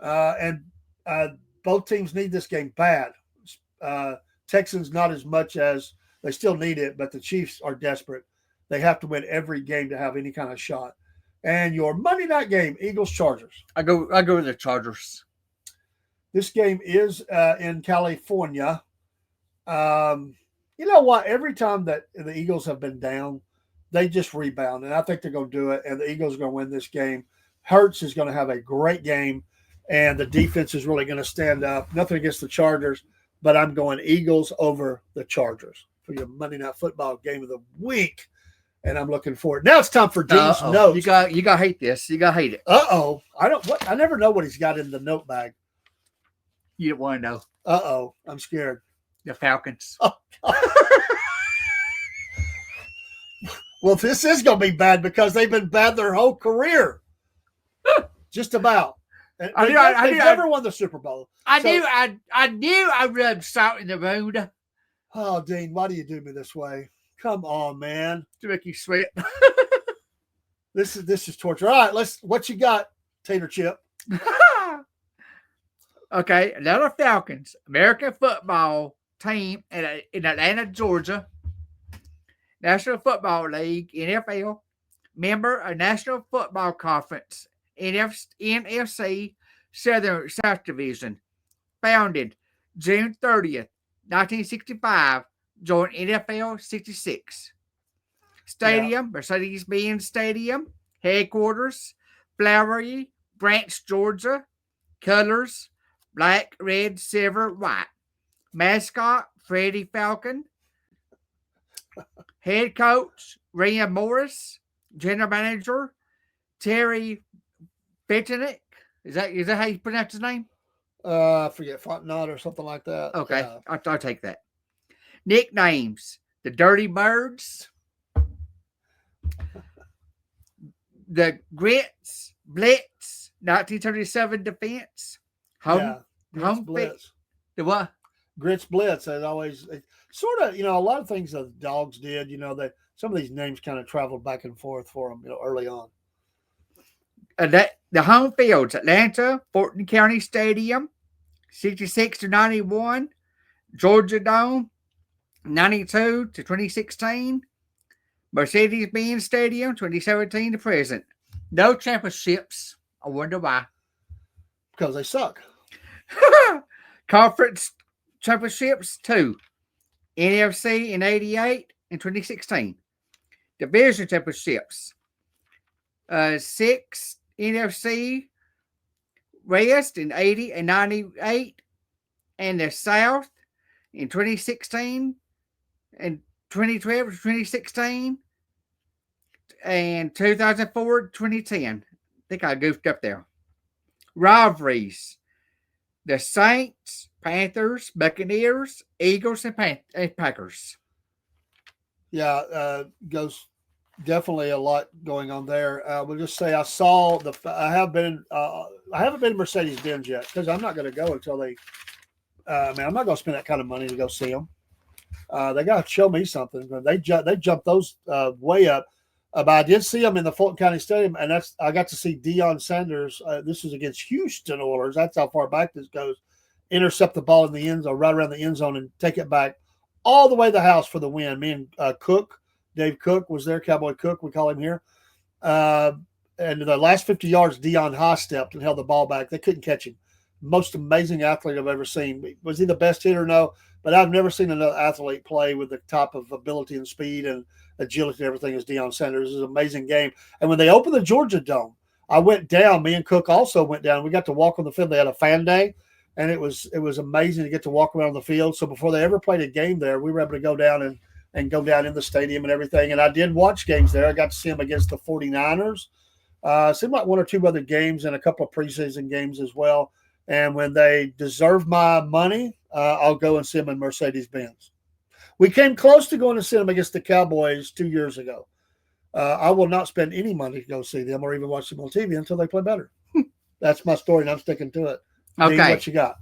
And both teams need this game bad. Texans not as much as they still need it, but the Chiefs are desperate. They have to win every game to have any kind of shot. And your Monday night game, Eagles-Chargers. I go with the Chargers. This game is in California. You know what? Every time that the Eagles have been down, they just rebound. And I think they're going to do it. And the Eagles are going to win this game. Hurts is going to have a great game. And the defense is really going to stand up. Nothing against the Chargers, but I'm going Eagles over the Chargers for your Monday Night Football game of the week. And I'm looking forward. Now it's time for Dean's notes. You got to hate this. You got to hate it. I never know what he's got in the note bag. You don't want to know. I'm scared. The Falcons. Well, this is going to be bad because they've been bad their whole career. Just about. They've never won the Super Bowl. I knew I rubbed salt in the wound. Oh, Dean, why do you do me this way? Come on, man. To make you sweat. This is torture. All right, what you got, Tater Chip? Okay, another Falcons, American football team in Atlanta, Georgia. National Football League, NFL, member of National Football Conference, NFC South Division, founded June 30th, 1965, joined NFL 66. Stadium, Mercedes-Benz Stadium, headquarters, Flowery Branch, Georgia, colors, black, red, silver, white. Mascot, Freddie Falcon. Head coach, Ryan Morris. General manager, Terry Fitinick. Is that how you pronounce his name? I forget, Fontenot or something like that. Okay, I'll take that. Nicknames, the Dirty Birds, the Grits Blitz, 1937 defense. Home Blitz. The what? Grits Blitz. It always sort of, a lot of things the Dogs did. That some of these names kind of traveled back and forth for them, early on. The home fields: Atlanta, Fulton County Stadium, 66-91, Georgia Dome, 92 to 2016, Mercedes-Benz Stadium, 2017 to present. No championships. I wonder why. Because they suck. Conference championships, 2. NFC in 88 and 2016. Division championships, 6. NFC West in 80 and 98. And the South in 2016 and 2012 to 2016. And 2004 to 2010. I think I goofed up there. Rivalries. The Saints, Panthers, Buccaneers, Eagles, and Packers. Yeah, goes definitely a lot going on there. We'll just say I haven't been to Mercedes-Benz yet because I'm not going to go until they. I'm not going to spend that kind of money to go see them. They got to show me something. They jumped those way up. But I did see them in the Fulton County Stadium, and I got to see Deion Sanders. This was against Houston Oilers. That's how far back this goes. Intercept the ball in the end zone, right around the end zone, and take it back all the way to the house for the win. Me and Dave Cook was there, Cowboy Cook, we call him here. And the last 50 yards, Deion high stepped and held the ball back. They couldn't catch him. Most amazing athlete I've ever seen. Was he the best hitter? No, but I've never seen another athlete play with the type of ability and speed and agility and everything as Deion Sanders. It was an amazing game. And when they opened the Georgia Dome, I went down. Me and Cook also went down. We got to walk on the field. They had a fan day, and it was amazing to get to walk around the field. So before they ever played a game there, we were able to go down and go down in the stadium and everything. And I did watch games there. I got to see them against the 49ers. Seemed like 1 or 2 other games and a couple of preseason games as well. And when they deserve my money, I'll go and see them in Mercedes-Benz. We came close to going to see them against the Cowboys 2 years ago. I will not spend any money to go see them or even watch them on TV until they play better. That's my story, and I'm sticking to it. Okay. Dean, what you got?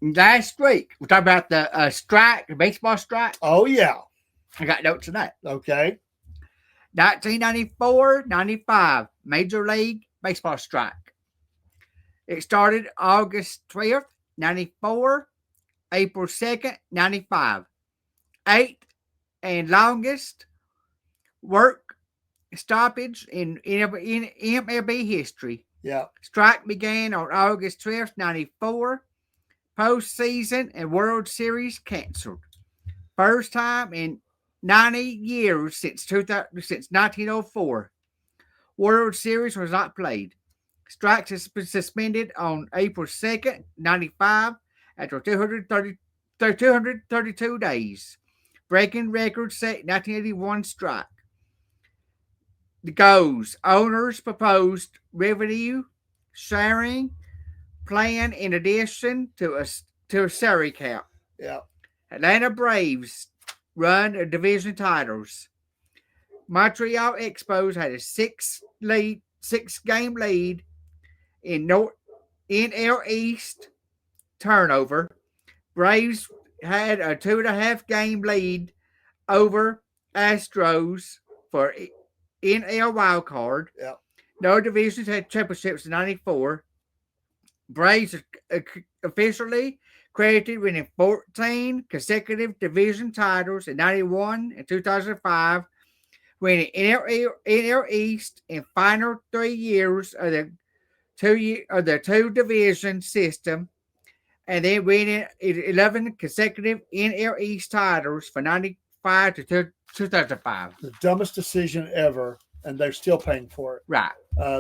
Last week, we talked about the strike, the baseball strike. Oh, yeah. I got notes of that. Okay. 1994-95, Major League Baseball strike. It started August 12th, 94, April 2nd, 95. 8th and longest work stoppage in MLB history. Yeah. Strike began on August 12th, 94. Postseason and World Series canceled. First time in 90 years since 1904. World Series was not played. Strikes has been suspended on April 2nd, 95 after 232 days. Breaking record set 1981 strike. The goals. Owners proposed revenue sharing plan in addition to a salary cap. Yeah. Atlanta Braves run a division titles. Montreal Expos had a 6-game lead in NL East turnover. Braves had a 2.5-game lead over Astros for NL wild card. Yeah. No divisions had championships in 94. Braves officially credited winning 14 consecutive division titles in 91 and 2005, winning NL East in final 3 years of the two division system, and then winning 11 consecutive NL East titles from 95 to 2005. The dumbest decision ever, and they're still paying for it. Right.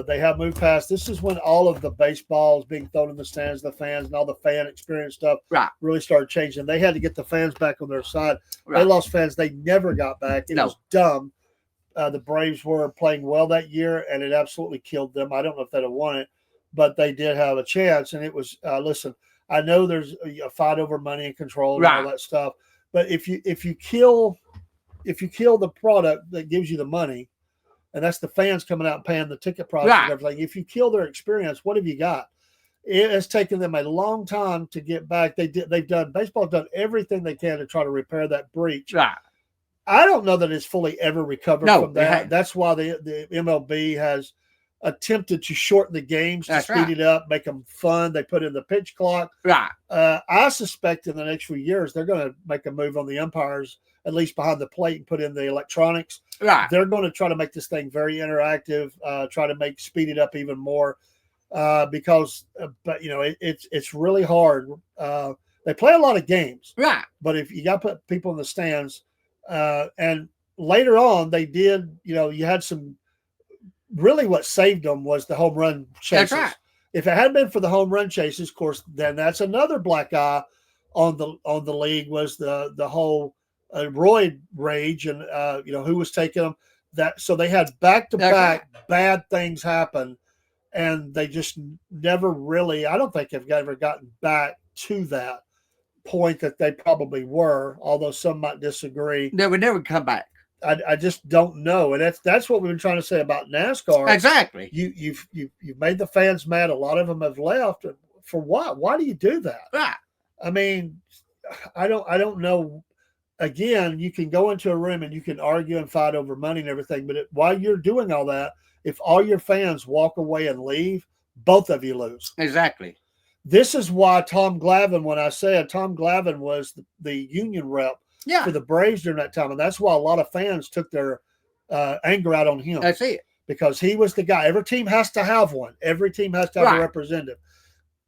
They have moved past. This is when all of the baseballs being thrown in the stands, the fans, and all the fan experience stuff really started changing. They had to get the fans back on their side. Right. They lost fans they never got back. It was dumb. The Braves were playing well that year, and it absolutely killed them. I don't know if they'd have won it, but they did have a chance. And it was listen, I know there's a fight over money and control and all that stuff, but if you kill the product that gives you the money, and that's the fans coming out and paying the ticket price and everything. If you kill their experience, what have you got? It has taken them a long time to get back. Baseball's done everything they can to try to repair that breach. Right. I don't know that it's fully ever recovered from that. That's why the MLB has attempted to shorten the games to speed it up, make them fun. They put in the pitch clock. Right. I suspect in the next few years they're going to make a move on the umpires, at least behind the plate, and put in the electronics. Right. They're going to try to make this thing very interactive, try to speed it up even more. because, but it's really hard. They play a lot of games, Right. but if you got to put people in the stands, and later on they did, you had some. Really, what saved them was the home run chases. That's right. If it hadn't been for the home run chases, of course, then that's another black eye on the league was the whole roid rage and who was taking them. So they had back to back bad things happen, and they just never really. I don't think have ever gotten back to that point that they probably were. Although some might disagree, they would never come back. I just don't know, and that's what we've been trying to say about NASCAR. Exactly. You've made the fans mad. A lot of them have left. For what? Why do you do that? Right. I mean, I don't know. Again, you can go into a room and you can argue and fight over money and everything, but while you're doing all that, if all your fans walk away and leave, both of you lose. Exactly. This is why Tom Glavine, when I said Tom Glavine was the union rep for the Braves during that time. And that's why a lot of fans took their anger out on him. That's it. Because he was the guy. Every team has to have one. Every team has to have a representative.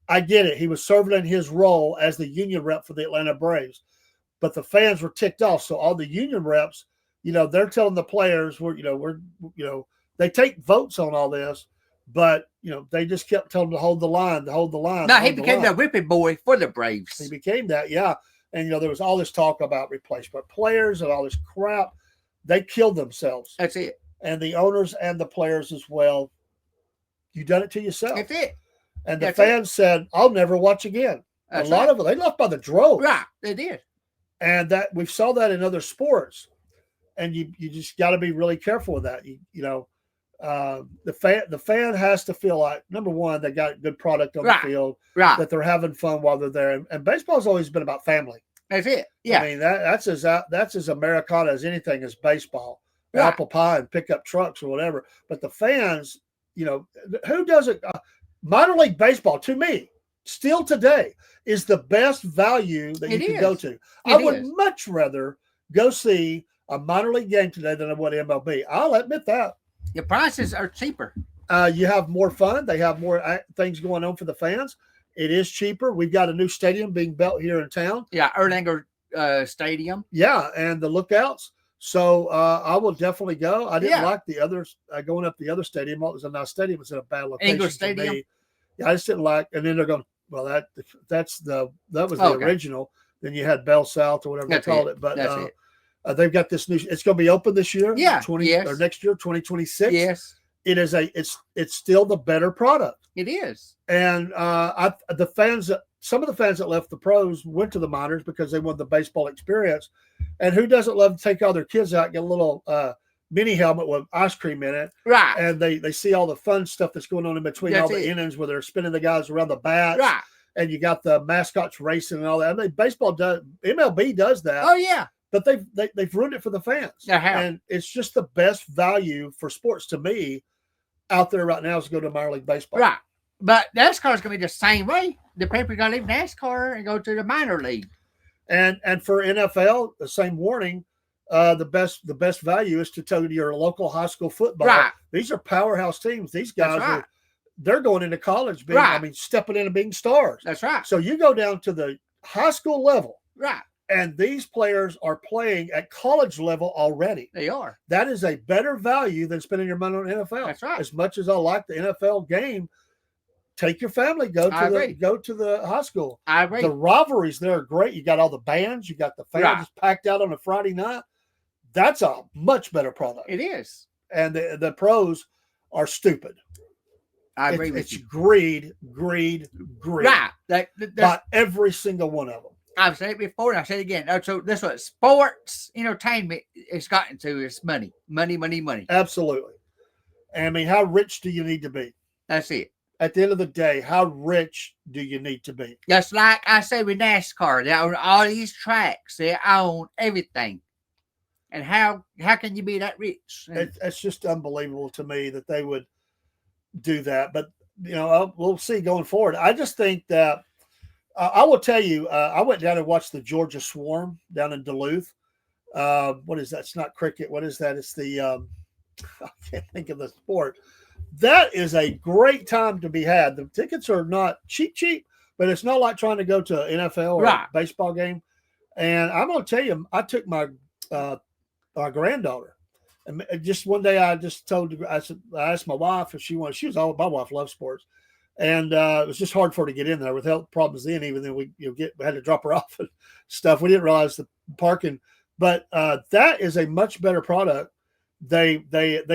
I get it. He was serving in his role as the union rep for the Atlanta Braves. But the fans were ticked off. So all the union reps, they're telling the players, they take votes on all this, but, they just kept telling them to hold the line, No, he became the whipping boy for the Braves. He became that, yeah. And, there was all this talk about replacement players and all this crap. They killed themselves. That's it. And the owners and the players as well. You done it to yourself. That's it. And the fans said, I'll never watch again. A lot of them, they left by the drove. Right, they did. And that we saw that in other sports. And you just got to be really careful with that. The fan has to feel like, number one, they got a good product on the field, that they're having fun while they're there. And baseball's always been about family. That's it. Yeah. I mean, that's as Americana as anything is baseball. Apple pie and pickup trucks or whatever. But the fans, who doesn't? Minor league baseball, to me, still today, is the best value that you can go to. I would much rather go see a minor league game today than I would MLB. I'll admit that. The prices are cheaper. You have more fun. They have more things going on for the fans. It is cheaper. We've got a new stadium being built here in town. Yeah, Erlanger Stadium. Yeah, and the Lookouts. So I will definitely go. I didn't like the others going up the other stadium. It was a nice stadium. It was in a bad location. English Stadium. Yeah, I just didn't like. And then they're going, well, that was the original. Then you had Bell South or whatever they called it. But they've got this new. It's going to be open this year. Yeah, or next year, 2026. Yes, it is it's still the better product. It is. And some of the fans that left the pros went to the minors because they wanted the baseball experience. And who doesn't love to take all their kids out and get a little mini helmet with ice cream in it? Right. And they see all the fun stuff that's going on in between all the innings where they're spinning the guys around the bats. Right. And you got the mascots racing and all that. I mean, MLB does that. Oh, yeah. But they've ruined it for the fans. And it's just the best value for sports to me out there right now is to go to minor league baseball. Right. But NASCAR is going to be the same way. The people are going to leave NASCAR and go to the minor league. And for NFL, the same warning. The best value is to tell your local high school football. Right. These are powerhouse teams. These guys they're going into college stepping in and being stars. That's right. So you go down to the high school level. Right. And these players are playing at college level already. They are. That is a better value than spending your money on NFL. That's right. As much as I like the NFL game, take your family, go to the high school. I agree. The rivalries there are great. You got all the bands, you got the fans packed out on a Friday night. That's a much better product. It is. And the pros are stupid. I agree with it's you. Greed. Right. By every single one of them. I've said it before and I've said it again. So this is what sports entertainment has gotten to is money. Money. Absolutely. I mean, how rich do you need to be? That's it. At the end of the day, how rich do you need to be? Just like I say with NASCAR, they own all these tracks. They own everything. And how can you be that rich? It's just unbelievable to me that they would do that. But, we'll see going forward. I just think that I will tell you, I went down and watched the Georgia Swarm down in Duluth. What is that? It's not cricket. What is that? It's the I can't think of the sport. That is a great time to be had. The tickets are not cheap, but it's not like trying to go to an NFL or a baseball game. And I'm going to tell you, I took my granddaughter. And just one day, I just I asked my wife if she wanted. My wife loves sports, and it was just hard for her to get in there with health problems. Even then we had to drop her off and stuff. We didn't realize the parking, but that is a much better product. They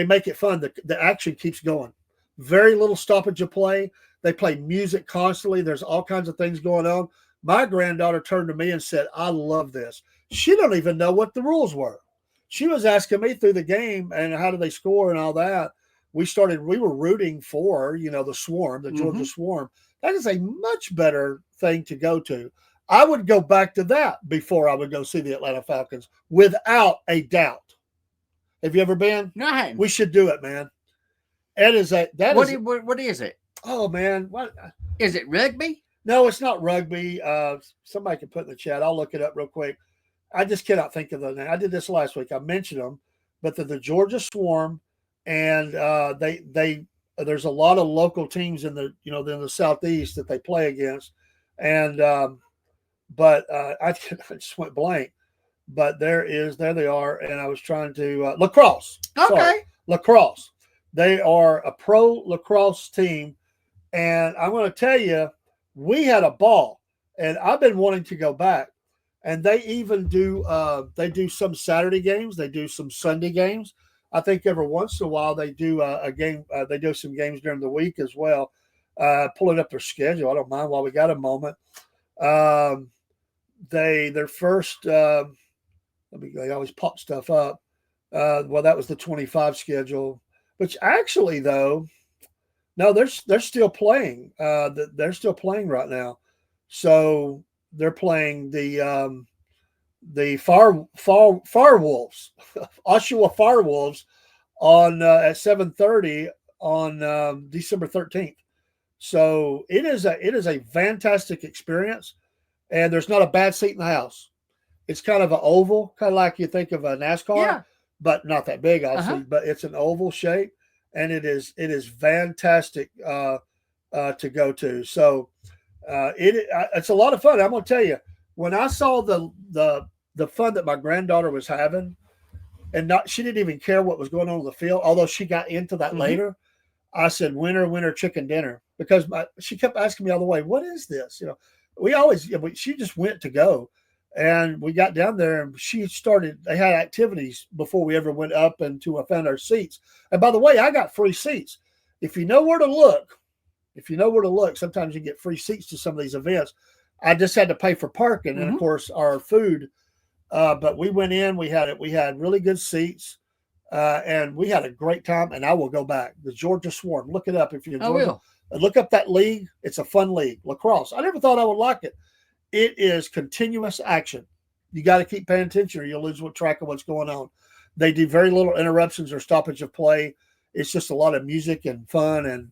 make it fun. The action keeps going. Very little stoppage of play. They play music constantly. There's all kinds of things going on. My granddaughter turned to me and said, "I love this." She don't even know what the rules were. She was asking me through the game and how do they score and all that. We were rooting for, the Swarm, the Georgia Swarm. That is a much better thing to go to. I would go back to that before I would go see the Atlanta Falcons, without a doubt. Have you ever been? No, I haven't. We should do it, man. What is it? Oh, man. What is it? Rugby? No, it's not rugby. Somebody can put in the chat. I'll look it up real quick. I just cannot think of the name. I did this last week. I mentioned them, but they're the Georgia Swarm, and there's a lot of local teams in the Southeast that they play against, and I just went blank. But there they are, and I was trying to lacrosse. Okay, sorry, lacrosse. They are a pro lacrosse team, and I'm going to tell you, we had a ball, and I've been wanting to go back. And they even do some Saturday games. They do some Sunday games. I think every once in a while they do a game. They do some games during the week as well. Pulling up their schedule. I don't mind while we got a moment. Their first. They always pop stuff up. Well, that was the 25 schedule. Which actually, though, no, they're still playing. They're still playing right now. So. They're playing the Fire Wolves, Oshawa Fire Wolves, on at 7:30 on December 13th. So it is a fantastic experience, and there's not a bad seat in the house. It's kind of an oval, kind of like you think of a NASCAR, but not that big, obviously. But it's an oval shape, and it is fantastic to go to. So. It's a lot of fun. I'm going to tell you, when I saw the fun that my granddaughter was having, and she didn't even care what was going on in the field, although she got into that later. I said, winner, chicken dinner, because she kept asking me all the way, "What is this?" She just went to go, and we got down there, and they had activities before we ever went up and found our seats. And by the way, I got free seats. If you know where to look. Sometimes you get free seats to some of these events. I just had to pay for parking and, of course, our food. But we went in. We had really good seats, and we had a great time. And I will go back. The Georgia Swarm. Look it up if you're. I will. Look up that league. It's a fun league, lacrosse. I never thought I would like it. It is continuous action. You got to keep paying attention, or you'll lose track of what's going on. They do very little interruptions or stoppage of play. It's just a lot of music and fun and.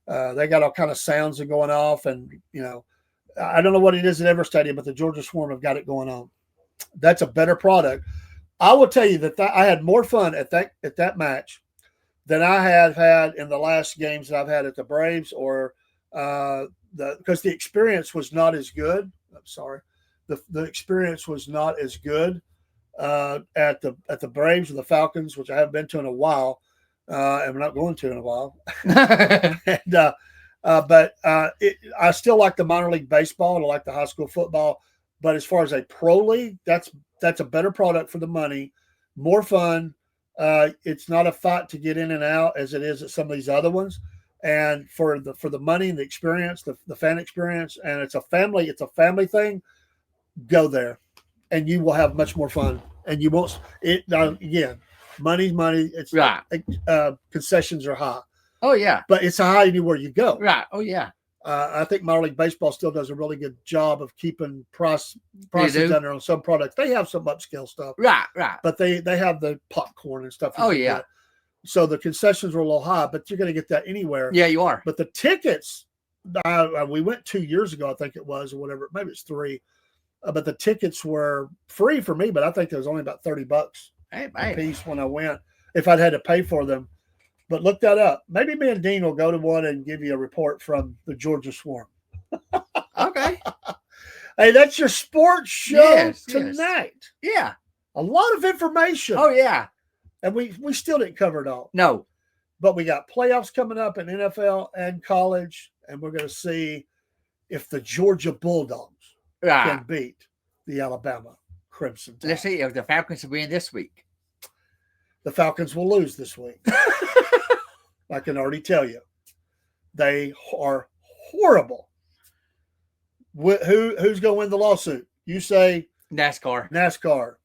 They got all kind of sounds going off, and I don't know what it is at Everett Stadium, but the Georgia Swarm have got it going on. That's a better product. I will tell you that I had more fun at that match than I have had in the last games that I've had at the Braves, or because the experience was not as good. I'm sorry, the experience was not as good at the Braves or the Falcons, which I haven't been to in a while. And we're not going to in a while. But I still like the minor league baseball and I like the high school football. But as far as a pro league, that's a better product for the money, more fun. It's not a fight to get in and out as it is at some of these other ones. And for the money and the experience, the fan experience, and it's a family thing. Go there, and you will have much more fun. And you won't. Again. Money's money. It's right. Concessions are high. Oh yeah, but it's high anywhere you go. Right. Oh yeah. I think minor league baseball still does a really good job of keeping prices under on some products. They have some upscale stuff. Right. But they have the popcorn and stuff. Oh yeah. Get. So the concessions are a little high, but you're going to get that anywhere. Yeah, you are. But the tickets, we went 2 years ago, I think it was, or whatever. Maybe it's 3. But the tickets were free for me. But I think there was only about $30. A piece when I went. If I'd had to pay for them, But look that up. Maybe me and Dean will go to one and give you a report from the Georgia Swarm. Okay. Hey, that's your sports show tonight. Yeah. A lot of information. Oh, yeah. And we still didn't cover it all. No. But we got playoffs coming up in NFL and college, and we're going to see if the Georgia Bulldogs can beat the Alabama Crimson Tide. Let's see if the Falcons win this week. The Falcons will lose this week. I can already tell you. They are horrible. Who's going to win the lawsuit? You say NASCAR.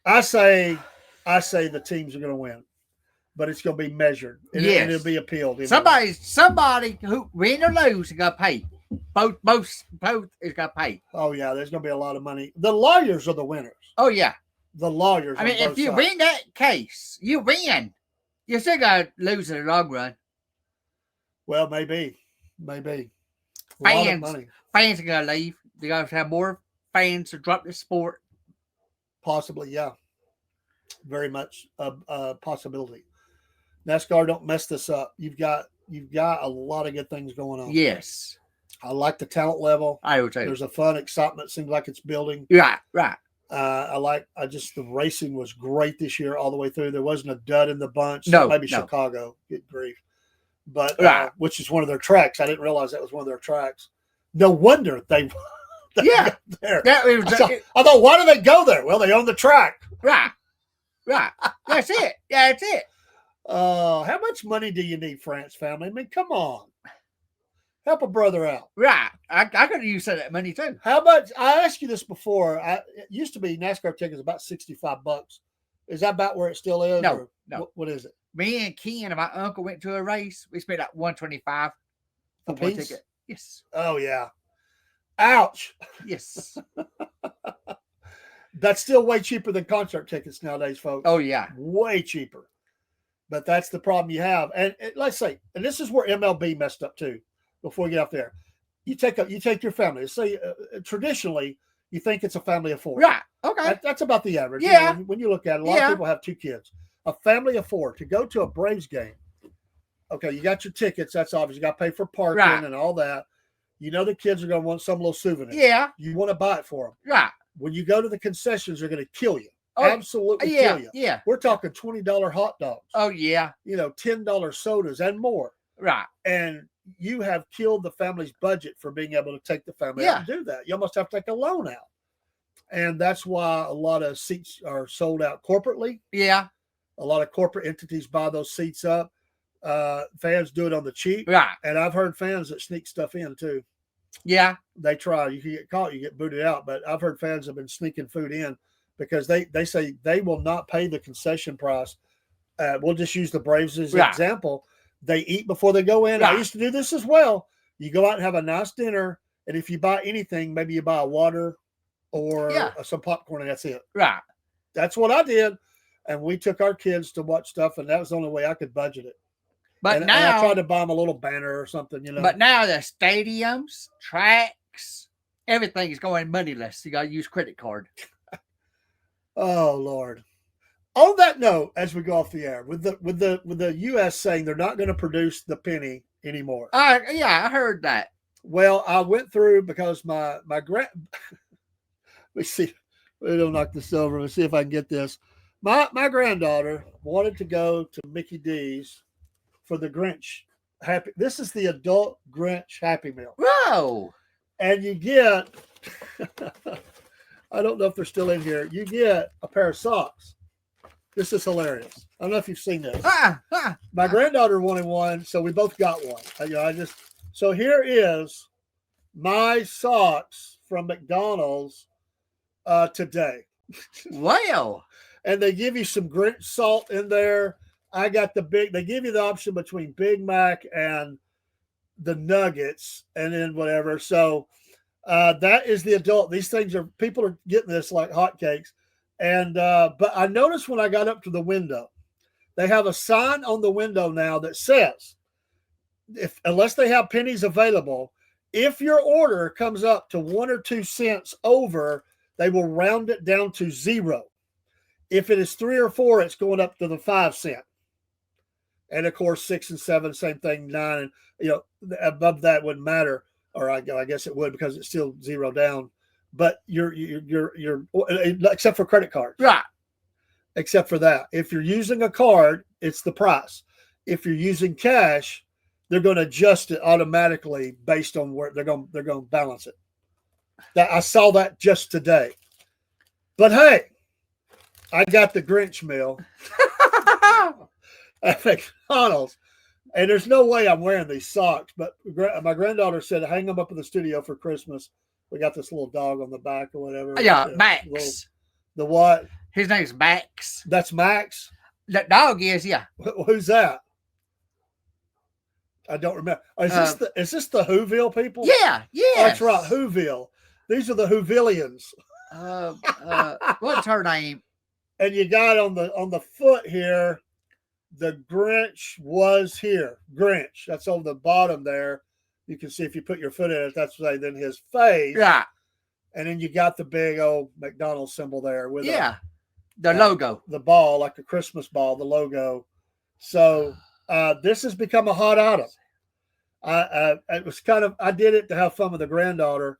I say the teams are going to win, but it's going to be measured. And it'll be appealed. Somebody who win or lose is going to pay. Both is going to pay. Oh yeah, there's going to be a lot of money. The lawyers are the winners. Oh yeah, the lawyers. I mean, if you win that case, you win. You still got to lose in the long run. Well, maybe. Fans are going to leave. They're going to have more fans to drop the sport. Possibly, yeah. Very much a possibility. NASCAR, don't mess this up. You've got a lot of good things going on. Yes. I like the talent level. I would say there's a fun excitement. Seems like it's building. Right. The racing was great this year all the way through. There wasn't a dud in the bunch. No, maybe Chicago, good grief. But which is one of their tracks. I didn't realize that was one of their tracks. No wonder they got there. I thought, why do they go there? Well, they own the track. Right. That's it. That's it. How much money do you need, France family? I mean, come on. Help a brother out. Right. I could have used that money too. How much? I asked you this before. It used to be NASCAR tickets about $65. Is that about where it still is? No. What is it? Me and Ken and my uncle went to a race. We spent like $125 for one ticket. Yes. Oh yeah. Ouch. Yes. That's still way cheaper than concert tickets nowadays, folks. Oh yeah. Way cheaper. But that's the problem you have. And let's say, and this is where MLB messed up too. Before we get out there, you take your family. Let's say traditionally you think it's a family of four. Right. Okay. That's about the average. Yeah. When you look at it, a lot of people have 2 kids. A family of 4 to go to a Braves game. Okay, you got your tickets. That's obvious. You got to pay for parking and all that. You know the kids are going to want some little souvenir. Yeah. You want to buy it for them. Right. When you go to the concessions, they're going to kill you. Absolutely kill you. Yeah. We're talking $20 hot dogs. Oh yeah. $10 sodas and more. Right. And you have killed the family's budget for being able to take the family out and do that. You almost have to take a loan out. And that's why a lot of seats are sold out corporately. Yeah. A lot of corporate entities buy those seats up. Fans do it on the cheap. Right. And I've heard fans that sneak stuff in too. Yeah. They try. You can get caught, you get booted out. But I've heard fans have been sneaking food in because they say they will not pay the concession price. We'll just use the Braves as an example. They eat before they go in. I used to do this as well. You go out and have a nice dinner. And if you buy anything, maybe you buy a water or some popcorn and that's it. Right. That's what I did. And we took our kids to watch stuff. And that was the only way I could budget it. But now and I tried to buy them a little banner or something, But now the stadiums, tracks, everything is going moneyless. You got to use credit card. Oh Lord. On that note, as we go off the air, with the U.S. saying they're not going to produce the penny anymore. Yeah, I heard that. Well, I went through because my let me see. We'll knock this over. Let's see if I can get this. My granddaughter wanted to go to Mickey D's for the Grinch Happy. This is the adult Grinch Happy Meal. Whoa! And you get, I don't know if they're still in here. You get a pair of socks. This is hilarious. I don't know if you've seen this. My granddaughter wanted one, so we both got one. So here is my socks from McDonald's today. Wow. And they give you some Grinch salt in there. I got they give you the option between Big Mac and the nuggets and then whatever. So that is the adult. These things people are getting this like hotcakes. And, but I noticed when I got up to the window, they have a sign on the window now that says, unless they have pennies available, if your order comes up to 1 or 2 cents over, they will round it down to 0. If it is 3 or 4, it's going up to the 5 cent. And of course, 6 and 7, same thing. 9 and above that wouldn't matter, or I guess it would because it's still zero down. But you're except for credit cards, Right. Except for that, if you're using a card, it's the price. If you're using cash, they're going to adjust it automatically based on where they're going to balance it. That I saw that just today. But hey, I got the Grinch meal at McDonald's, and there's no way I'm wearing these socks. But my granddaughter said, hang them up in the studio for Christmas. We got this little dog on the back or whatever. Yeah, Max. The what? His name's Max. That's Max? The dog is, yeah. Who's that? I don't remember. Is this the Whoville people? Yeah, yeah. Oh, that's right, Whoville. These are the Whovillians. What's her name? And you got on the foot here, the Grinch was here. Grinch. That's on the bottom there. You can see if you put your foot in it, that's then his face. Yeah. And then you got the big old McDonald's symbol there with the logo. The ball, like a Christmas ball, the logo. So this has become a hot item. It was I did it to have fun with the granddaughter,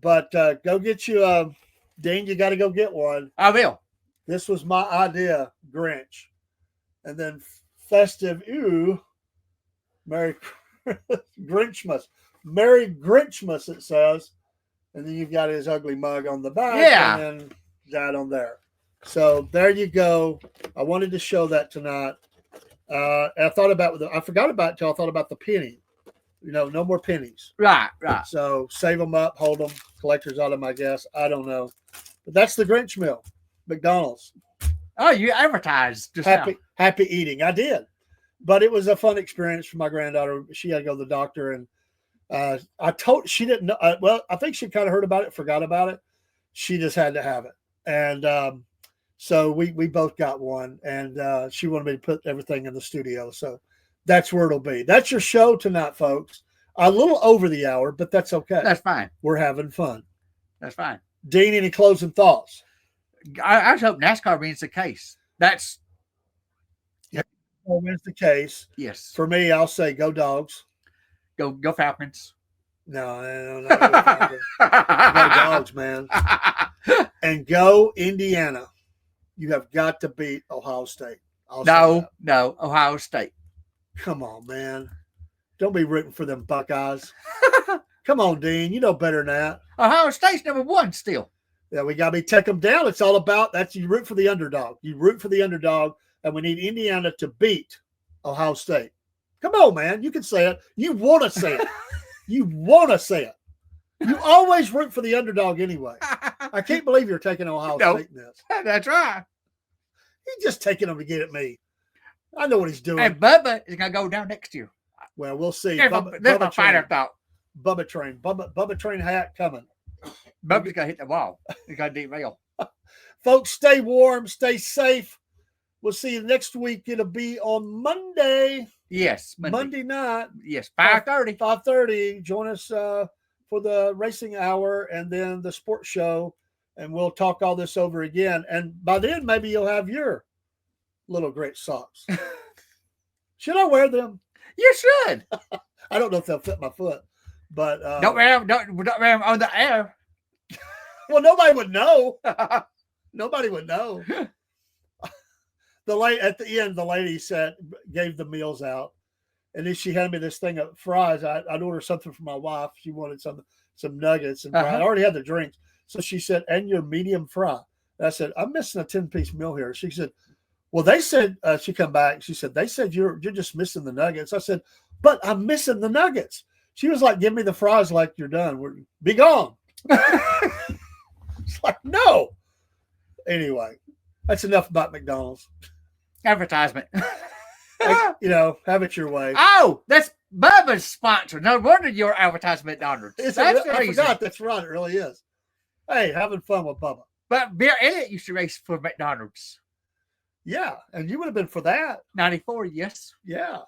but go get you Dean, you got to go get one. I will. This was my idea, Grinch. And then festive, Merry Grinchmas. Merry Grinchmas, it says. And then you've got his ugly mug on the back. Yeah. And then that on there. So there you go. I wanted to show that tonight. I forgot about it until I thought about the penny. No more pennies. Right. So save them up, hold them. Collector's item, I guess. I don't know. But that's the Grinch meal. McDonald's. Oh, you advertised just happy eating. I did. But it was a fun experience for my granddaughter. She had to go to the doctor, and she didn't know. I think she kind of heard about it, forgot about it. She just had to have it. And so we both got one, and she wanted me to put everything in the studio. So that's where it'll be. That's your show tonight, folks. A little over the hour, but that's okay. That's fine. We're having fun. That's fine. Dean, any closing thoughts? I just hope NASCAR wins the case. That's wins the case. Yes. For me, I'll say go Dogs. Go Falcons. No. Go Dogs, man. And go Indiana. You have got to beat Ohio State. No, Ohio State. Come on, man. Don't be rooting for them Buckeyes. Come on, Dean. You know better than that. Ohio State's number 1 still. Yeah, we got to take them down. It's all about that. You root for the underdog. You root for the underdog, and we need Indiana to beat Ohio State. Come on, man. You can say it. You want to say it. You want to say it. You always root for the underdog anyway. I can't believe you're taking Ohio State in this. That's right. He's just taking them to get at me. I know what he's doing. And Bubba is going to go down next year. Well, we'll see. That's a fighter thought. Bubba Train hat coming. Bubba's going to hit the wall. He's going to derail. Folks, stay warm, stay safe. We'll see you next week. It'll be on Monday. Yes, Monday night. Yes, 5:30. 5:30. Join us for the racing hour and then the sports show, and we'll talk all this over again. And by then, maybe you'll have your little great socks. Should I wear them? You should. I don't know if they'll fit my foot, but don't wear them on the air. Well, nobody would know. Nobody would know. At the end, the lady gave the meals out, and then she handed me this thing of fries. I'd order something for my wife. She wanted some nuggets and fries. I already had the drinks, so she said, "And your medium fry." And I said, "I'm missing a 10-piece meal here." She said, "Well, they said," she come back. She said, "They said you're just missing the nuggets." I said, "But I'm missing the nuggets." She was like, "Give me the fries like you're done. Be gone." It's like, no. Anyway, that's enough about McDonald's. Advertisement. Have it your way. Oh, that's Bubba's sponsor. No wonder you're advertising McDonald's. I forgot. That's right. It really is. Hey, having fun with Bubba. But Bear Elliott used to race for McDonald's. Yeah, and you would have been for that. 94, yes. Yeah.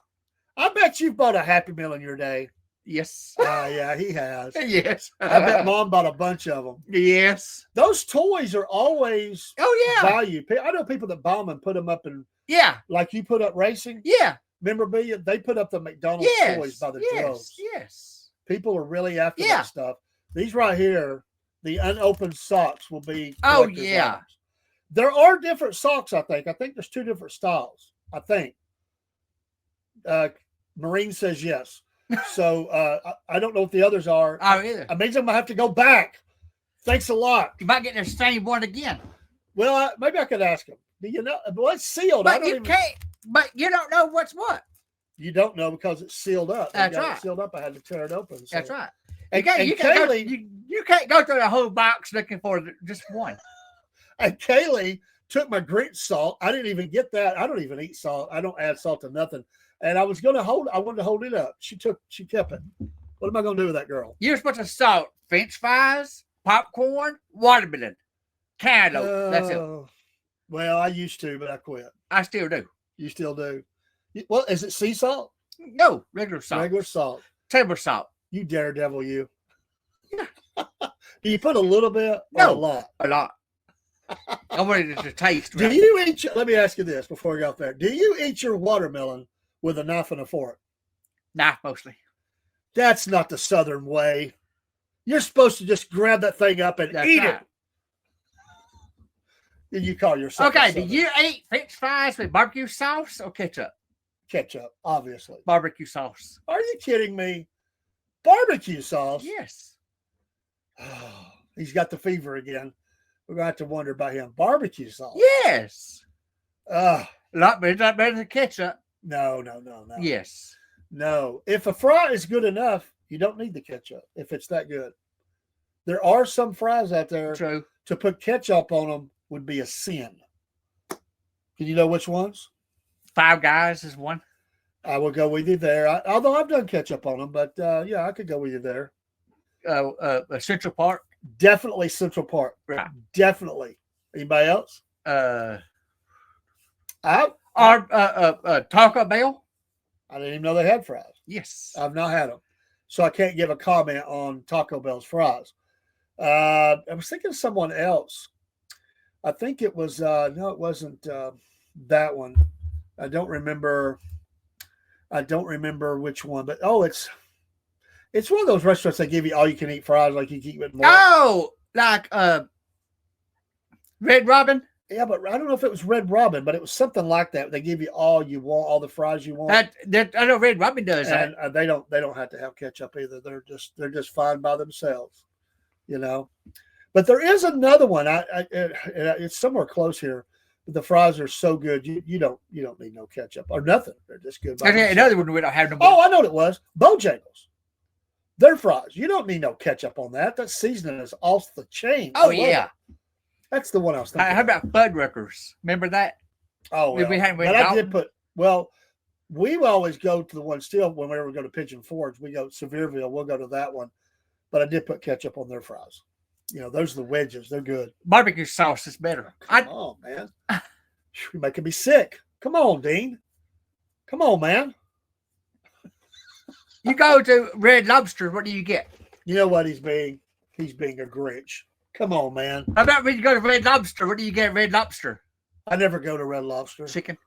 I bet you've bought a Happy Meal in your day. Yes. Yeah, he has. Yes. I bet Mom bought a bunch of them. Yes. Those toys are always valued. I know people that buy them and put them up in. Yeah. Like you put up racing. Yeah. memorabilia, they put up the McDonald's toys by the droves. Yes. People are really after that stuff. These right here, the unopened socks will be. Oh yeah. Items. There are different socks. I think there's 2 different styles. I think. Marine says yes. So I don't know what the others are. Oh, either. I mean, I'm gonna have to go back. Thanks a lot. You might get the same one again. Well, maybe I could ask him. Do you know? Well, it's sealed. But you can't. But you don't know what's what. You don't know because it's sealed up. That's right. It sealed up. I had to tear it open. So. That's right. And you can't go through the whole box looking for just one. And Kaylee took my Grinch salt. I didn't even get that. I don't even eat salt. I don't add salt to nothing. And I was going to hold. I wanted to hold it up. She kept it. What am I going to do with that girl? You're supposed to salt French fries, popcorn, watermelon, cantaloupe. That's it. Well, I used to, but I quit. I still do. You still do? Well, is it sea salt? No, regular salt. Regular salt. Table salt. You daredevil, you. Do you put a little bit? No, or a lot. A lot. I wanted it to taste. Do you eat? Let me ask you this before we go off there. Do you eat your watermelon with a knife and a fork? Knife mostly. That's not the Southern way. You're supposed to just grab that thing up and eat it. And you call yourself okay? Do you eat French fries with barbecue sauce or ketchup? Ketchup, obviously. Barbecue sauce. Are you kidding me? Barbecue sauce? Yes. Oh, he's got the fever again. We're going to have to wonder about him. Barbecue sauce? Yes. A lot better than ketchup. No. Yes. No. If a fry is good enough, you don't need the ketchup if it's that good. There are some fries out there. True. To put ketchup on them would be a sin. Can you know which ones? Five Guys is one. I will go with you there. Although I've done ketchup on them, but yeah, I could go with you there. Central Park. Definitely Central Park. Right. Definitely. Anybody else? Taco Bell. I didn't even know they had fries. Yes. I've not had them. So I can't give a comment on Taco Bell's fries. I was thinking of someone else. I think it was, no, it wasn't that one. I don't remember which one, but it's one of those restaurants that give you all you can eat fries, like you can eat more. Oh, like Red Robin. Yeah, but I don't know if it was Red Robin, but it was something like that. They give you all you want, all the fries you want. I know Red Robin does and that. They don't have to have ketchup either. They're just fine by themselves, you know. But there is another one. It's somewhere close here. But the fries are so good. You don't need no ketchup or nothing. They're just good. Another one we don't have no more. Oh, I know what it was. Bojangles. Their fries. You don't need no ketchup on that. That seasoning is off the chain. Oh yeah. That's the one I was thinking. How about Fuddruckers? Remember that? Oh, well, but I did put. Well, we always go to the one still whenever we go to Pigeon Forge. We go to Sevierville. We'll go to that one. But I did put ketchup on their fries. You know, those are the wedges. They're good. Barbecue sauce is better. Come on, man. You're making me sick. Come on, Dean. Come on, man. You go to Red Lobster. What do you get? You know what he's being? He's being a Grinch. Come on, man. How about when you go to Red Lobster? What do you get at Red Lobster? I never go to Red Lobster. Chicken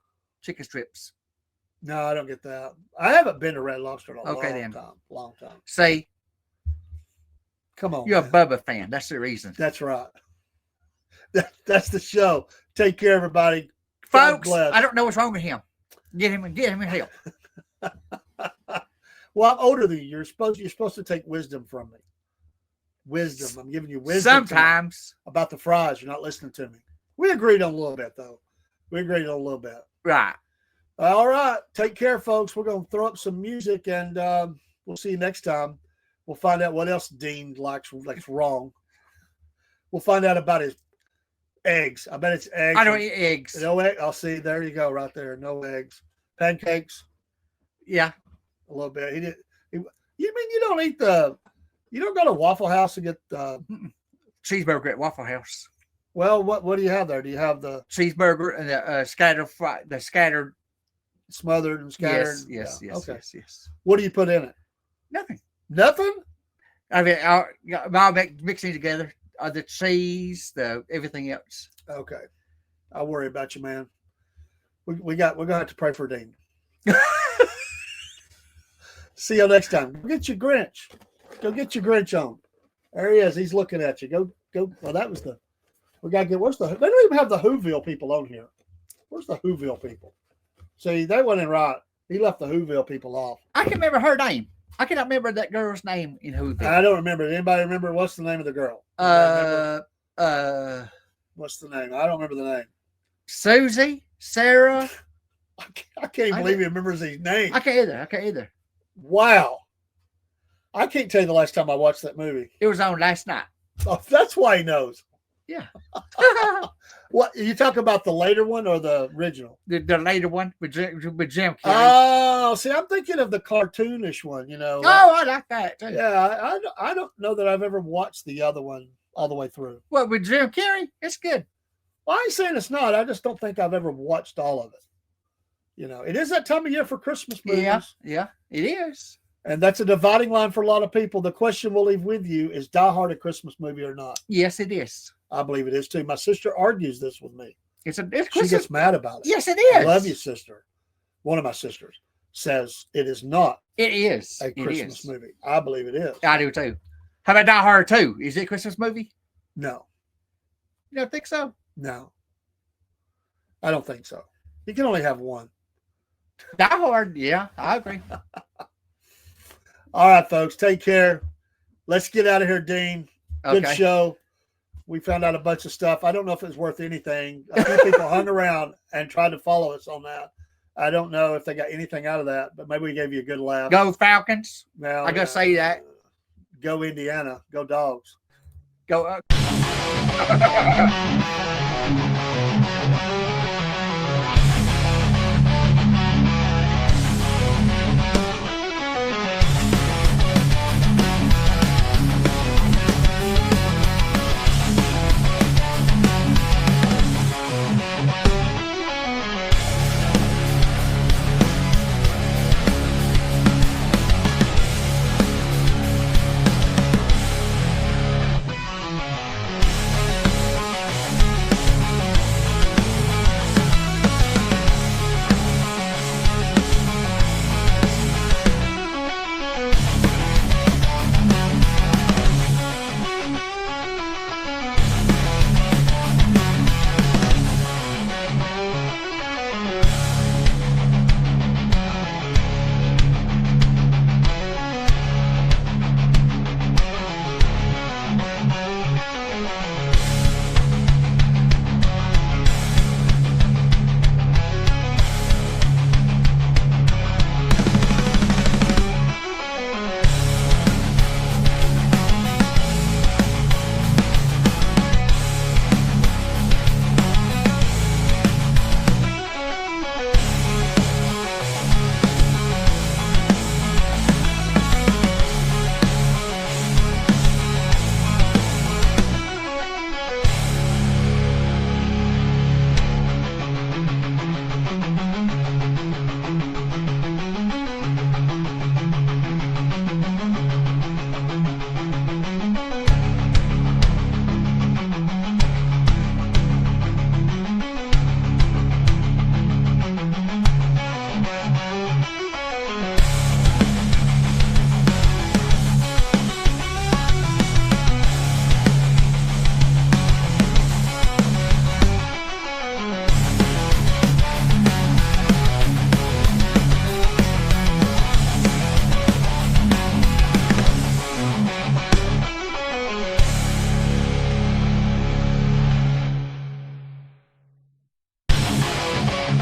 strips. No, I don't get that. I haven't been to Red Lobster in a long time. See, come on. You're a Bubba fan. That's the reason. That's right. That's the show. Take care, everybody. Folks, I don't know what's wrong with him. Get him help. Well, I'm older than you. You're supposed to take wisdom from me. Wisdom. I'm giving you wisdom. Sometimes. About the fries. You're not listening to me. We agreed on a little bit, though. Right. All right. Take care, folks. We're going to throw up some music, and we'll see you next time. We'll find out what else Dean likes wrong. We'll find out about his eggs. I bet it's eggs. I don't eat eggs. No egg. I'll see. There you go, right there. No eggs. Pancakes. Yeah. A little bit. You mean you don't eat you don't go to Waffle House and get cheeseburger at Waffle House? Well, what do you have there? Do you have the cheeseburger and the scattered smothered and scattered? Yes. Yes. What do you put in it? Nothing. I mean, I'll mixing together the cheese, everything else. Okay, I'll worry about you, man. We're gonna have to pray for Dean. See you next time. Go get your Grinch. Go get your Grinch on. There he is. He's looking at you. Go. Well, that was the. We gotta get. Where's the? They don't even have the Whoville people on here. Where's the Whoville people? See, they went in right. He left the Whoville people off. I can remember her name. I cannot remember that girl's name in Whoville. I don't remember. Anybody remember what's the name of the girl? What's the name? I don't remember the name. Susie, Sarah. I can't even believe he remembers these names. I can't either. Wow. I can't tell you the last time I watched that movie. It was on last night. Oh, that's why he knows. Yeah. What you talk about, the later one or the original? The later one with Jim Carrey. Oh, see, I'm thinking of the cartoonish one. Oh, I like that too. Yeah, I don't know that I've ever watched the other one all the way through. What, with Jim Carrey? It's good. Well, I ain't saying it's not. I just don't think I've ever watched all of it. It is that time of year for Christmas movies. Yeah, it is. And that's a dividing line for a lot of people. The question we'll leave with you is Die Hard a Christmas movie or not? Yes, it is. I believe it is too. My sister argues this with me. It's she gets mad about it. Yes, it is. I love you, sister. One of my sisters says it is not. It is a Christmas movie. I believe it is. I do too. How about Die Hard 2? Is it a Christmas movie? No. You don't think so? No. I don't think so. You can only have one. Die Hard, yeah, I agree. All right, folks, take care. Let's get out of here, Dean. Good Okay. show. We found out a bunch of stuff. I don't know if it's worth anything. A few people hung around and tried to follow us on that. I don't know if they got anything out of that, but maybe we gave you a good laugh. Go Falcons. Now, I gotta say that. Go Indiana. Go Dogs. Go.